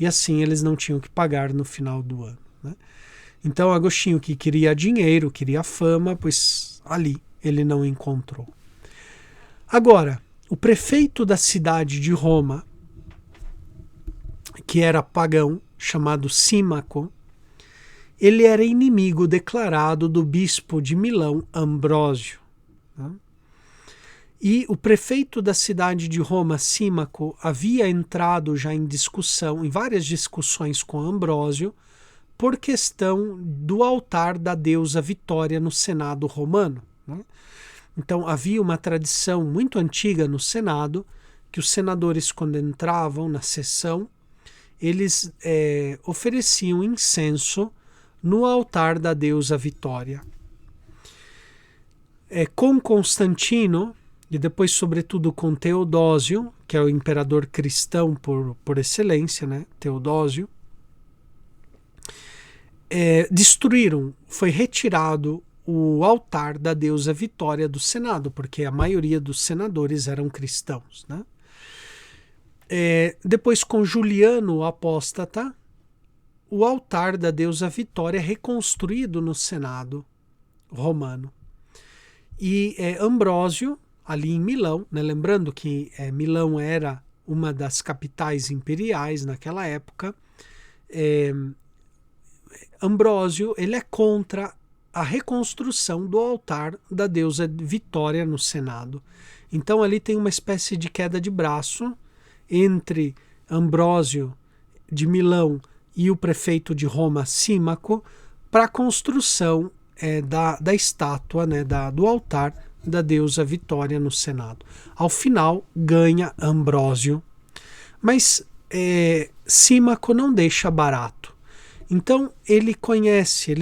e assim eles não tinham que pagar no final do ano, né? Então Agostinho, que queria dinheiro, queria fama, pois ali ele não encontrou. Agora, o prefeito da cidade de Roma, que era pagão, chamado Símaco, ele era inimigo declarado do bispo de Milão, Ambrósio, né? E o prefeito da cidade de Roma, Símaco, havia entrado já em várias discussões com Ambrósio, por questão do altar da deusa Vitória no Senado romano, né? Então havia uma tradição muito antiga no Senado, que os senadores, quando entravam na sessão, eles ofereciam incenso no altar da deusa Vitória. Com Constantino, e depois sobretudo com Teodósio, que é o imperador cristão por excelência, né? Teodósio, foi retirado o altar da deusa Vitória do Senado, porque a maioria dos senadores eram cristãos, né? Depois, com Juliano o Apóstata, o altar da deusa Vitória é reconstruído no Senado romano. E Ambrósio, ali em Milão, né? Lembrando que Milão era uma das capitais imperiais naquela época, Ambrósio ele é contra a reconstrução do altar da deusa Vitória no Senado. Então ali tem uma espécie de queda de braço entre Ambrósio de Milão e o prefeito de Roma, Símaco, para a construção da estátua, né, do altar da deusa Vitória no Senado. Ao final ganha Ambrósio, mas Símaco não deixa barato. Então ele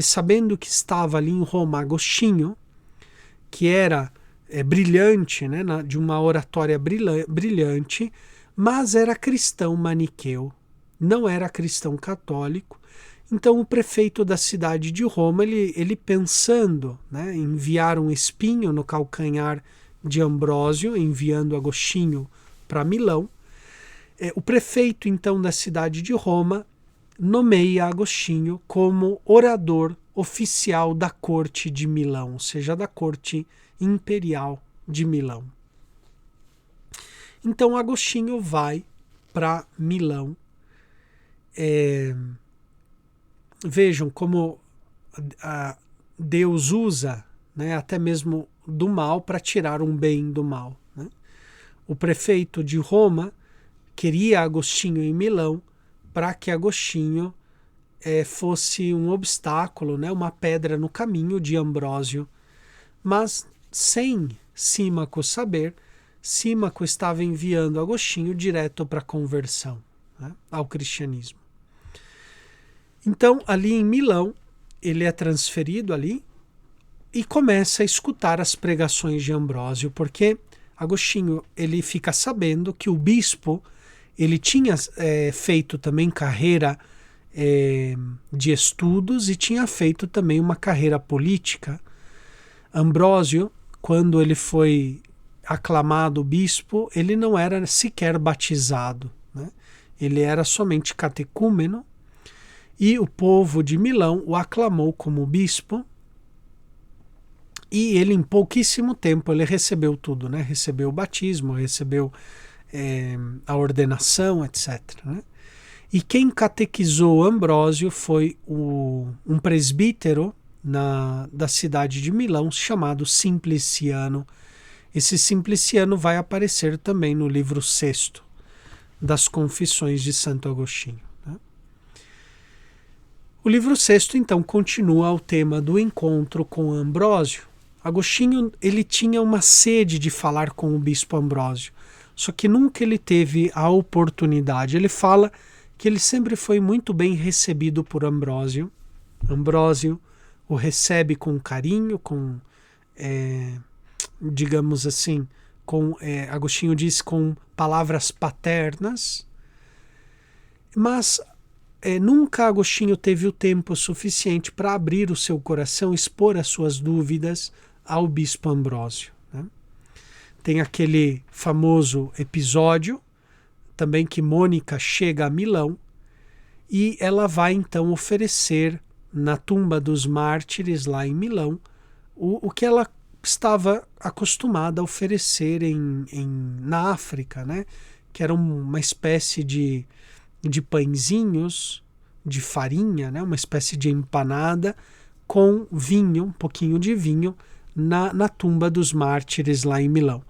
sabendo que estava ali em Roma Agostinho, que era brilhante, né, de uma oratória brilhante, mas era cristão maniqueu, não era cristão católico. Então o prefeito da cidade de Roma, ele pensando, né, em enviar um espinho no calcanhar de Ambrósio, enviando Agostinho para Milão, o prefeito então da cidade de Roma nomeia Agostinho como orador oficial da corte de Milão, ou seja, da corte imperial de Milão. Então Agostinho vai para Milão. Vejam como Deus usa, né, até mesmo do mal para tirar um bem do mal, né? O prefeito de Roma queria Agostinho em Milão para que Agostinho fosse um obstáculo, né, uma pedra no caminho de Ambrósio. Mas, sem Símaco saber, Símaco estava enviando Agostinho direto para a conversão, né, ao cristianismo. Então, ali em Milão, ele é transferido ali e começa a escutar as pregações de Ambrósio, porque Agostinho ele fica sabendo que o bispo ele tinha feito também carreira de estudos e tinha feito também uma carreira política. Ambrósio, quando ele foi aclamado bispo, ele não era sequer batizado, né? Ele era somente catecúmeno, e o povo de Milão o aclamou como bispo, e ele em pouquíssimo tempo ele recebeu tudo, né? Recebeu o batismo, recebeu a ordenação, etc., né? E quem catequizou Ambrósio foi um presbítero da cidade de Milão chamado Simpliciano. Esse Simpliciano vai aparecer também no livro 6º das Confissões de Santo Agostinho, né? O livro 6º então continua o tema do encontro com Ambrósio. Agostinho ele tinha uma sede de falar com o bispo Ambrósio, só que nunca ele teve a oportunidade. Ele fala que ele sempre foi muito bem recebido por Ambrósio. Ambrósio o recebe com carinho, com, digamos assim, Agostinho diz, com palavras paternas, mas nunca Agostinho teve o tempo suficiente para abrir o seu coração, expor as suas dúvidas ao bispo Ambrósio, né? Tem aquele famoso episódio também que Mônica chega a Milão e ela vai então oferecer na tumba dos mártires lá em Milão o que ela estava acostumada a oferecer na África, né? Que era uma espécie de pãezinhos de farinha, né? Uma espécie de empanada com vinho, um pouquinho de vinho, na tumba dos mártires lá em Milão.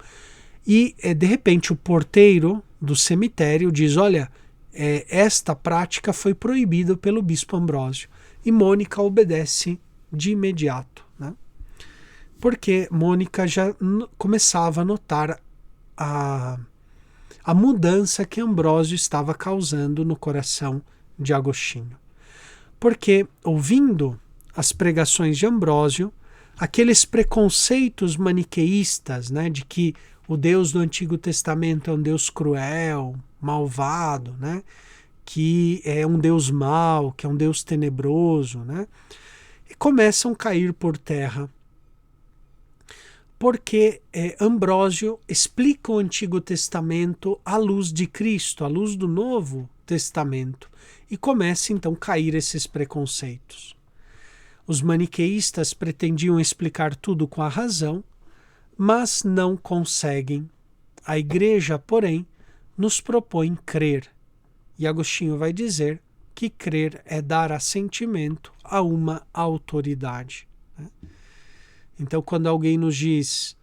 E de repente o porteiro do cemitério diz: olha, esta prática foi proibida pelo bispo Ambrósio. E Mônica obedece de imediato, né? Porque Mônica já começava a notar a mudança que Ambrósio estava causando no coração de Agostinho. Porque, ouvindo as pregações de Ambrósio, aqueles preconceitos maniqueístas, né, de que o Deus do Antigo Testamento é um Deus cruel, malvado, né, que é um Deus mau, que é um Deus tenebroso, né, e começam a cair por terra. Porque Ambrósio explica o Antigo Testamento à luz de Cristo, à luz do Novo Testamento, e começa então a cair esses preconceitos. Os maniqueístas pretendiam explicar tudo com a razão, mas não conseguem. A Igreja, porém, nos propõe crer. E Agostinho vai dizer que crer é dar assentimento a uma autoridade, né? Então, quando alguém nos diz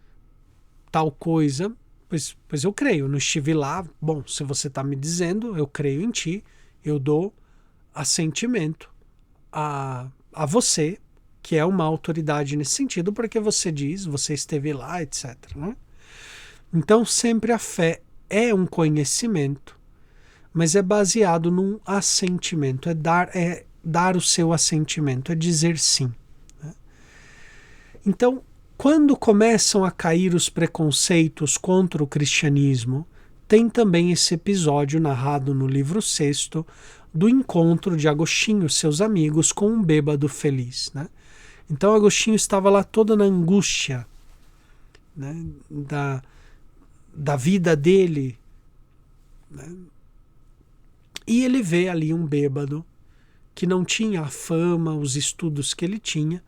tal coisa, pois eu creio, eu não estive lá. Bom, se você está me dizendo, eu creio em ti, eu dou assentimento a você, que é uma autoridade nesse sentido, porque você diz, você esteve lá, etc., né? Então, sempre a fé é um conhecimento, mas é baseado num assentimento, é dar o seu assentimento, é dizer sim. Então, Quando começam a cair os preconceitos contra o cristianismo, tem também esse episódio narrado no livro 6º do encontro de Agostinho e seus amigos com um bêbado feliz, né? Então Agostinho estava lá todo na angústia, né, da vida dele, né? E ele vê ali um bêbado que não tinha a fama, os estudos que ele tinha,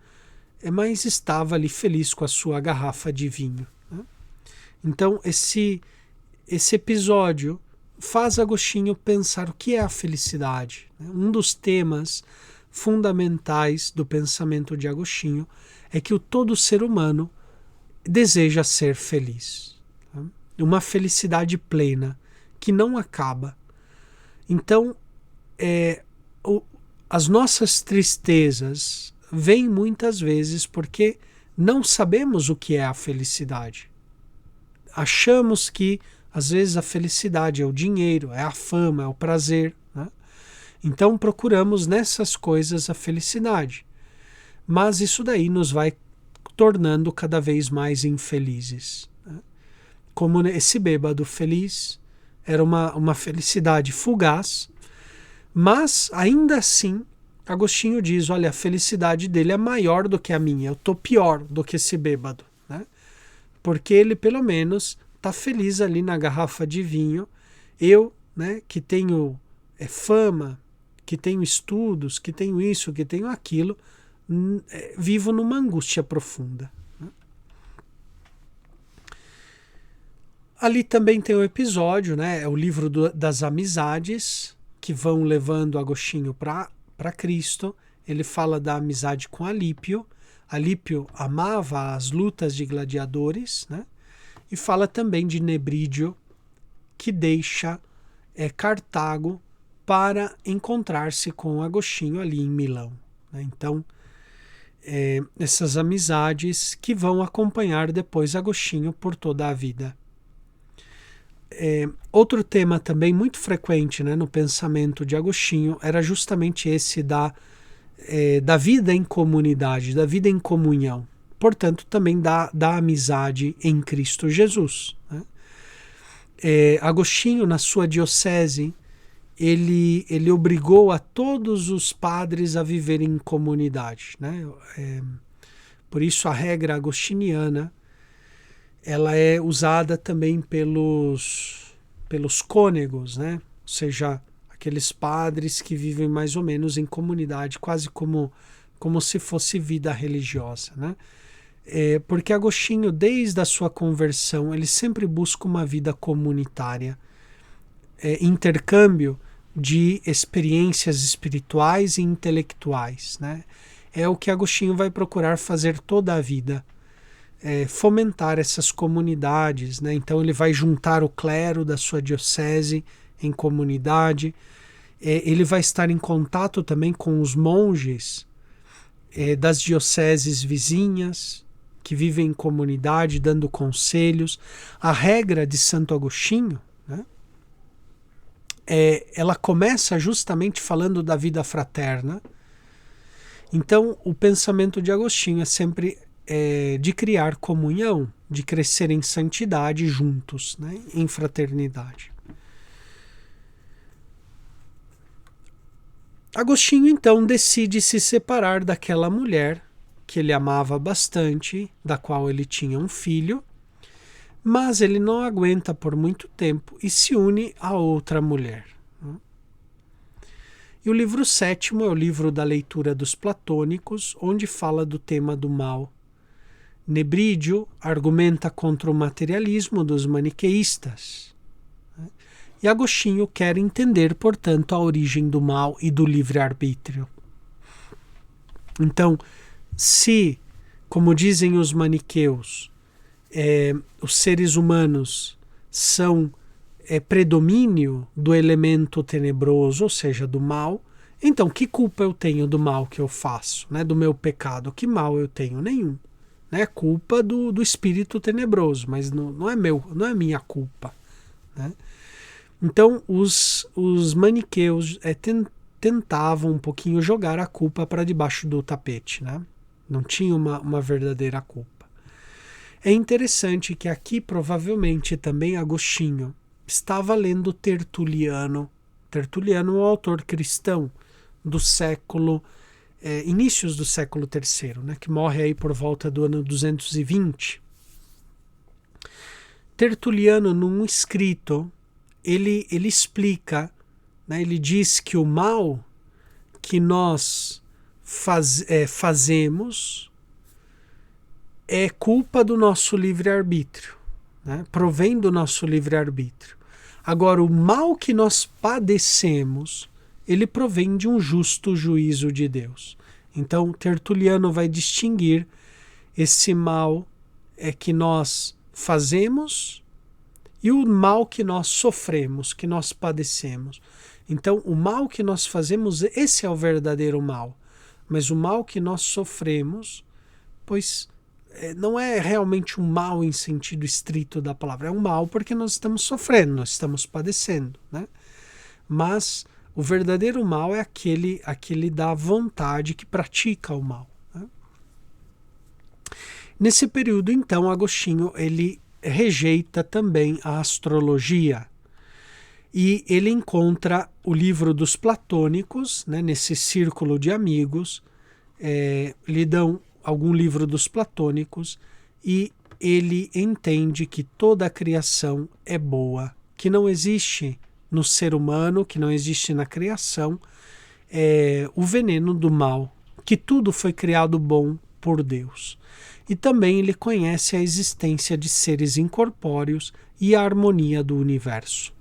mas estava ali feliz com a sua garrafa de vinho, né? Então esse episódio faz Agostinho pensar o que é a felicidade, né? Um dos temas fundamentais do pensamento de Agostinho é que todo ser humano deseja ser feliz, né? Uma felicidade plena que não acaba. Então, as nossas tristezas vêm muitas vezes porque não sabemos o que é a felicidade. Achamos que, às vezes, a felicidade é o dinheiro, é a fama, é o prazer, né? Então, procuramos nessas coisas a felicidade. Mas isso daí nos vai tornando cada vez mais infelizes, né? Como esse bêbado feliz, era uma felicidade fugaz, mas ainda assim Agostinho diz, olha, a felicidade dele é maior do que a minha, eu estou pior do que esse bêbado, né? Porque ele pelo menos está feliz ali na garrafa de vinho, eu, né, que tenho fama, que tenho estudos, que tenho isso, que tenho aquilo, vivo numa angústia profunda. Ali também tem um episódio, né? É o livro das amizades que vão levando Agostinho para Cristo. Ele fala da amizade com Alípio. Alípio amava as lutas de gladiadores, né? E fala também de Nebrídio, que deixa Cartago para encontrar-se com Agostinho ali em Milão, né? Então, essas amizades que vão acompanhar depois Agostinho por toda a vida. Outro tema também muito frequente, né, no pensamento de Agostinho era justamente esse da vida em comunidade, da vida em comunhão. Portanto, também da amizade em Cristo Jesus, né? Agostinho, na sua diocese, ele obrigou a todos os padres a viverem em comunidade, né? Por isso a regra agostiniana ela é usada também pelos cônegos, né? Ou seja, aqueles padres que vivem mais ou menos em comunidade, quase como se fosse vida religiosa, né? Porque Agostinho, desde a sua conversão, ele sempre busca uma vida comunitária, intercâmbio de experiências espirituais e intelectuais, né? É o que Agostinho vai procurar fazer toda a vida. Fomentar essas comunidades, né? Então ele vai juntar o clero da sua diocese em comunidade, ele vai estar em contato também com os monges das dioceses vizinhas que vivem em comunidade, dando conselhos. A regra de Santo Agostinho, né? Ela começa justamente falando da vida fraterna. Então o pensamento de Agostinho é sempre de criar comunhão, de crescer em santidade juntos, né, em fraternidade. Agostinho então decide se separar daquela mulher que ele amava bastante, da qual ele tinha um filho, mas ele não aguenta por muito tempo e se une a outra mulher. E o livro 7º é o livro da leitura dos platônicos, onde fala do tema do mal. Nebrídio argumenta contra o materialismo dos maniqueístas. E Agostinho quer entender, portanto, a origem do mal e do livre-arbítrio. Então, se, como dizem os maniqueus, os seres humanos são predomínio do elemento tenebroso, ou seja, do mal, então que culpa eu tenho do mal que eu faço, né, do meu pecado? Que mal eu tenho? Nenhum. É culpa do espírito tenebroso, mas não é minha culpa, né? Então os maniqueus tentavam um pouquinho jogar a culpa para debaixo do tapete, né? Não tinha uma verdadeira culpa. É interessante que aqui provavelmente também Agostinho estava lendo Tertuliano. Tertuliano é um autor cristão do século, inícios do século III, né, que morre aí por volta do ano 220. Tertuliano, num escrito, ele explica, né, ele diz que o mal que nós fazemos é culpa do nosso livre-arbítrio, né? Provém do nosso livre-arbítrio. Agora, o mal que nós padecemos, ele provém de um justo juízo de Deus. Então, Tertuliano vai distinguir esse mal que nós fazemos e o mal que nós sofremos, que nós padecemos. Então, o mal que nós fazemos, esse é o verdadeiro mal. Mas o mal que nós sofremos, pois não é realmente um mal em sentido estrito da palavra. É um mal porque nós estamos sofrendo, nós estamos padecendo, né? Mas o verdadeiro mal é aquele da vontade que pratica o mal, né? Nesse período, então, Agostinho ele rejeita também a astrologia. E ele encontra o livro dos platônicos, né, nesse círculo de amigos, lhe dão algum livro dos platônicos e ele entende que toda a criação é boa, que não existe no ser humano, que não existe na criação o veneno do mal, que tudo foi criado bom por Deus. E também ele conhece a existência de seres incorpóreos e a harmonia do universo.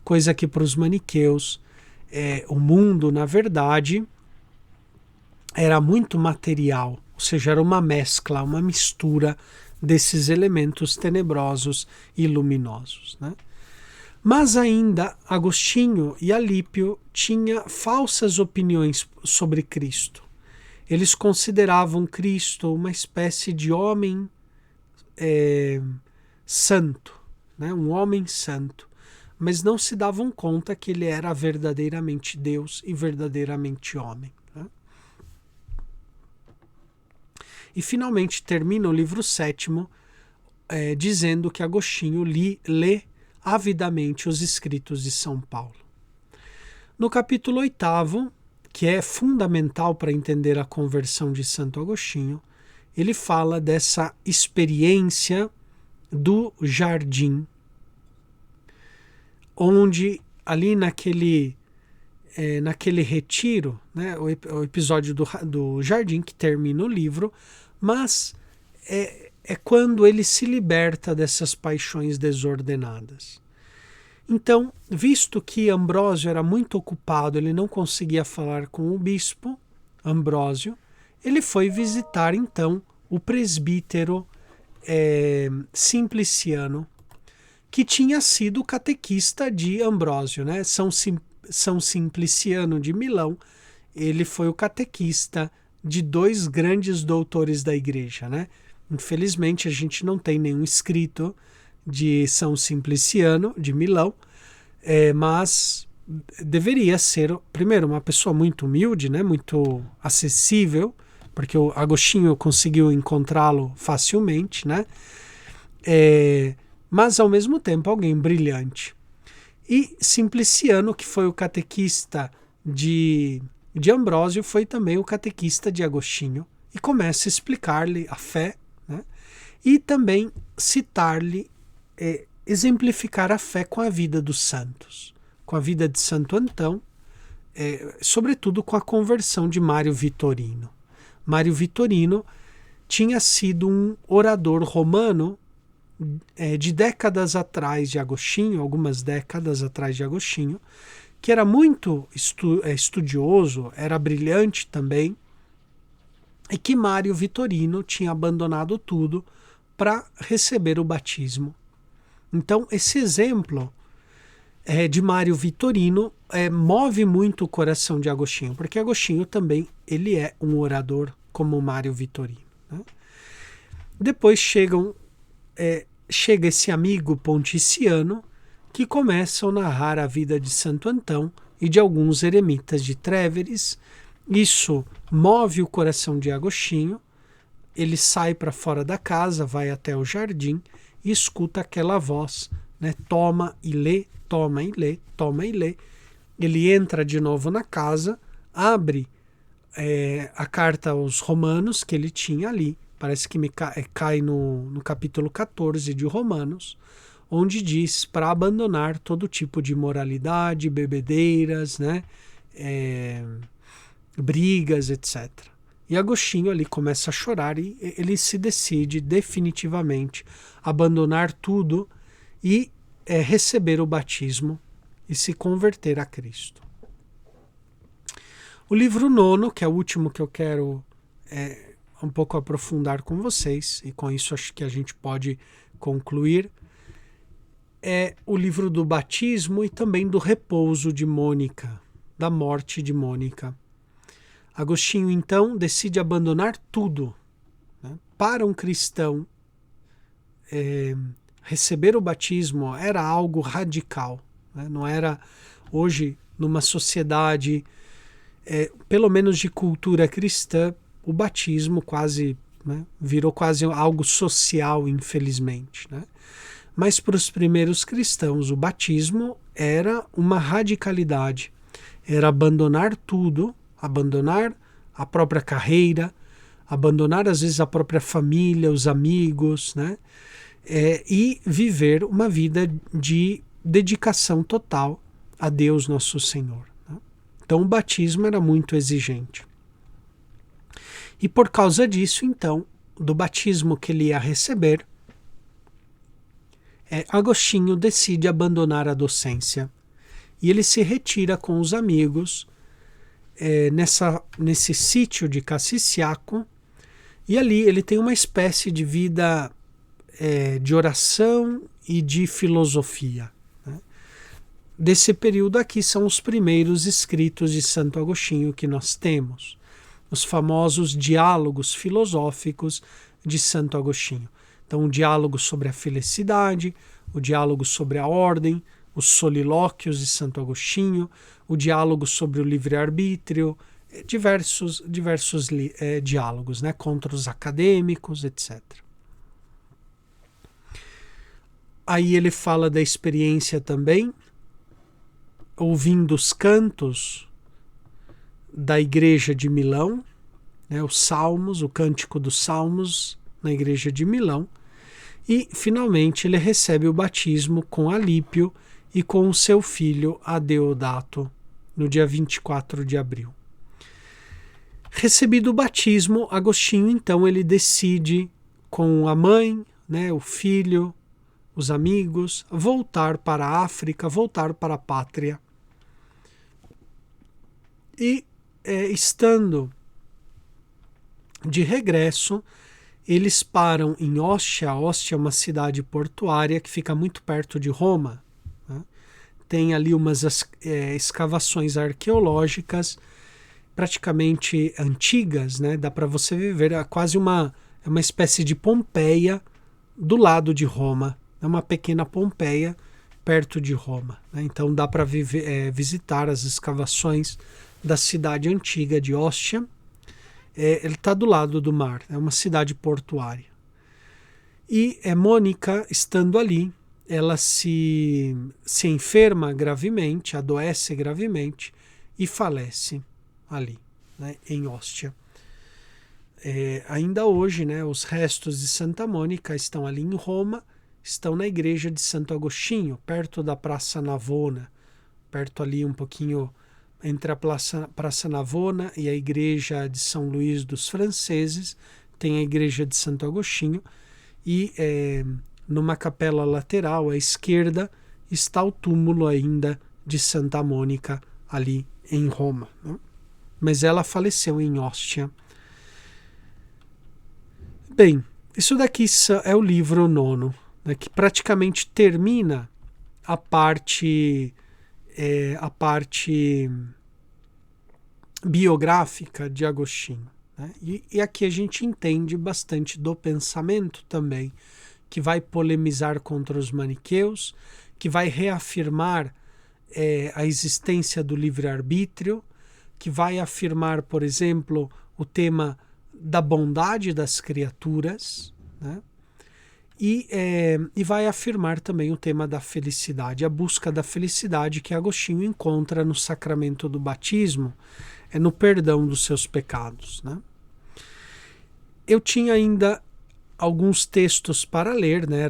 Coisa que para os maniqueus, o mundo, na verdade, era muito material, ou seja, era uma mescla, uma mistura desses elementos tenebrosos e luminosos, né? Mas ainda Agostinho e Alípio tinham falsas opiniões sobre Cristo. Eles consideravam Cristo uma espécie de homem santo, né? Um homem santo, mas não se davam conta que ele era verdadeiramente Deus e verdadeiramente homem, né? E finalmente termina o livro 7º dizendo que Agostinho lê avidamente os escritos de São Paulo. No capítulo 8º, que é fundamental para entender a conversão de Santo Agostinho, ele fala dessa experiência do jardim, onde ali naquele retiro, né, o episódio do jardim que termina o livro, mas é quando ele se liberta dessas paixões desordenadas. Então, visto que Ambrósio era muito ocupado, ele não conseguia falar com o bispo Ambrósio, ele foi visitar então o presbítero Simpliciano, que tinha sido o catequista de Ambrósio, né? São Simpliciano de Milão, ele foi o catequista de dois grandes doutores da igreja, né? Infelizmente a gente não tem nenhum escrito de São Simpliciano de Milão, mas deveria ser, primeiro, uma pessoa muito humilde, né? Muito acessível, porque o Agostinho conseguiu encontrá-lo facilmente, né? Mas ao mesmo tempo alguém brilhante. E Simpliciano, que foi o catequista de Ambrósio, foi também o catequista de Agostinho, e começa a explicar-lhe a fé, né? E também citar-lhe, exemplificar a fé com a vida dos santos, com a vida de Santo Antão, sobretudo com a conversão de Mário Vitorino. Mário Vitorino tinha sido um orador romano de décadas atrás de Agostinho, algumas décadas atrás de Agostinho, que era muito estudioso, era brilhante também, e que Mário Vitorino tinha abandonado tudo para receber o batismo. Então, esse exemplo de Mário Vitorino move muito o coração de Agostinho, porque Agostinho também ele é um orador como Mário Vitorino, né? Depois chega esse amigo ponticiano que começa a narrar a vida de Santo Antão e de alguns eremitas de Tréveres. Isso move o coração de Agostinho, ele sai para fora da casa, vai até o jardim e escuta aquela voz, né? Toma e lê, toma e lê, toma e lê. Ele entra de novo na casa, abre a carta aos Romanos que ele tinha ali, parece que cai no capítulo 14 de Romanos, onde diz para abandonar todo tipo de imoralidade, bebedeiras, né? Brigas, etc. E Agostinho ali começa a chorar e ele se decide definitivamente abandonar tudo e receber o batismo e se converter a Cristo. O livro 9, que é o último que eu quero um pouco aprofundar com vocês, e com isso acho que a gente pode concluir, é o livro do batismo e também do repouso de Mônica, da morte de Mônica. Agostinho, então, decide abandonar tudo, né? Para um cristão, receber o batismo era algo radical, né? Não era hoje, numa sociedade, pelo menos de cultura cristã, o batismo quase, né, virou quase algo social, infelizmente, né? Mas para os primeiros cristãos, o batismo era uma radicalidade, era abandonar tudo, abandonar a própria carreira, abandonar às vezes a própria família, os amigos, né? E viver uma vida de dedicação total a Deus nosso Senhor, né? Então o batismo era muito exigente. E por causa disso, então, do batismo que ele ia receber, Agostinho decide abandonar a docência e ele se retira com os amigos nesse sítio de Cassisiaco, e ali ele tem uma espécie de vida de oração e de filosofia, né? Desse período aqui são os primeiros escritos de Santo Agostinho que nós temos, os famosos diálogos filosóficos de Santo Agostinho. Então, o diálogo sobre a felicidade, o diálogo sobre a ordem, os solilóquios de Santo Agostinho, o diálogo sobre o livre-arbítrio, diversos diálogos, né, contra os acadêmicos, etc. Aí ele fala da experiência também, ouvindo os cantos da igreja de Milão, né, os salmos, o cântico dos salmos na igreja de Milão, e finalmente ele recebe o batismo com Alípio e com o seu filho Adeodato, no dia 24 de abril. Recebido o batismo, Agostinho então ele decide com a mãe, né, o filho, os amigos, voltar para a África, voltar para a pátria. E estando de regresso, eles param em Ostia. Ostia é uma cidade portuária que fica muito perto de Roma, né? Tem ali umas escavações arqueológicas praticamente antigas, né? Dá para você ver, quase uma espécie de Pompeia do lado de Roma. É uma pequena Pompeia perto de Roma, né? Então dá para visitar as escavações da cidade antiga de Ostia. Ele está do lado do mar, é uma cidade portuária. E Mônica, estando ali, ela se enferma gravemente, adoece gravemente e falece ali, né, em Ostia. Ainda hoje, né, os restos de Santa Mônica estão ali em Roma, estão na igreja de Santo Agostinho, perto da Praça Navona, perto ali um pouquinho entre a Praça Navona e a igreja de São Luís dos Franceses, tem a igreja de Santo Agostinho, e numa capela lateral à esquerda está o túmulo ainda de Santa Mônica ali em Roma, né? Mas ela faleceu em Ostia. Bem, isso daqui é o livro 9, né, que praticamente termina a parte biográfica de Agostinho, né? E aqui a gente entende bastante do pensamento também, que vai polemizar contra os maniqueus, que vai reafirmar a existência do livre-arbítrio, que vai afirmar, por exemplo, o tema da bondade das criaturas, né? E vai afirmar também o tema da felicidade, a busca da felicidade que Agostinho encontra no sacramento do batismo, no perdão dos seus pecados, né? Eu tinha ainda alguns textos para ler, né?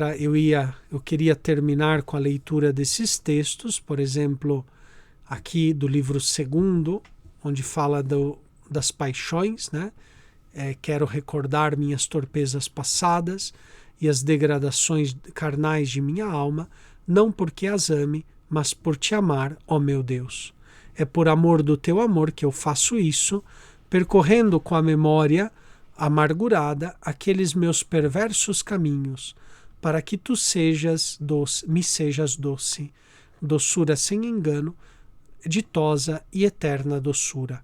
Eu queria terminar com a leitura desses textos, por exemplo, aqui do livro 2, onde fala das paixões, né? Quero recordar minhas torpezas passadas e as degradações carnais de minha alma, não porque as ame, mas por te amar, ó meu Deus. É por amor do teu amor que eu faço isso, percorrendo com a memória amargurada aqueles meus perversos caminhos, para que tu sejas doce, me sejas doce, doçura sem engano, ditosa e eterna doçura.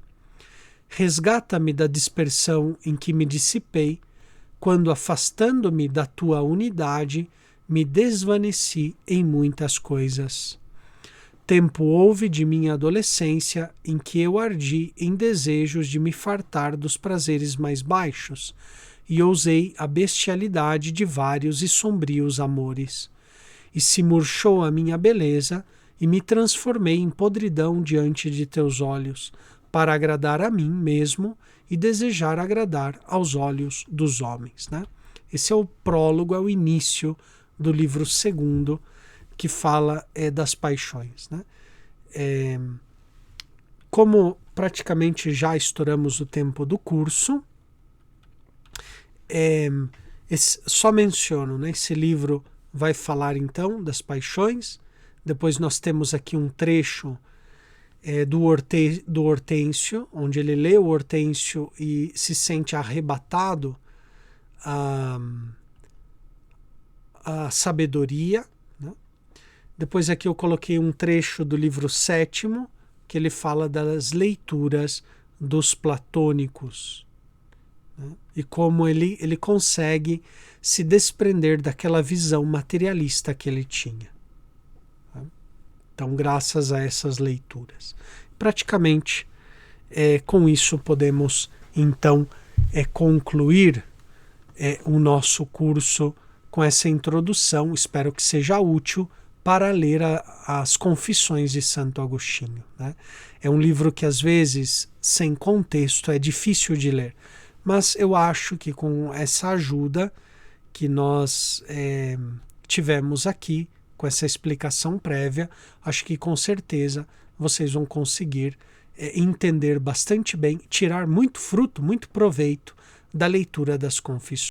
Resgata-me da dispersão em que me dissipei, quando, afastando-me da tua unidade, me desvaneci em muitas coisas. Tempo houve de minha adolescência em que eu ardi em desejos de me fartar dos prazeres mais baixos e ousei a bestialidade de vários e sombrios amores. E se murchou a minha beleza e me transformei em podridão diante de teus olhos, para agradar a mim mesmo e desejar agradar aos olhos dos homens, né? Esse é o prólogo, é o início do livro 2, que fala das paixões, né? Como praticamente já estouramos o tempo do curso, só menciono, né? Esse livro vai falar então das paixões. Depois nós temos aqui um trecho do Hortêncio, onde ele lê o Hortêncio e se sente arrebatado à sabedoria, né? Depois aqui eu coloquei um trecho do livro 7, que ele fala das leituras dos platônicos, né? E como ele consegue se desprender daquela visão materialista que ele tinha. Então, graças a essas leituras. Praticamente, com isso podemos, então, concluir o nosso curso com essa introdução. Espero que seja útil para ler as Confissões de Santo Agostinho, né? É um livro que, às vezes, sem contexto, é difícil de ler. Mas eu acho que com essa ajuda que nós tivemos aqui, com essa explicação prévia, acho que com certeza vocês vão conseguir entender bastante bem, tirar muito fruto, muito proveito da leitura das Confissões.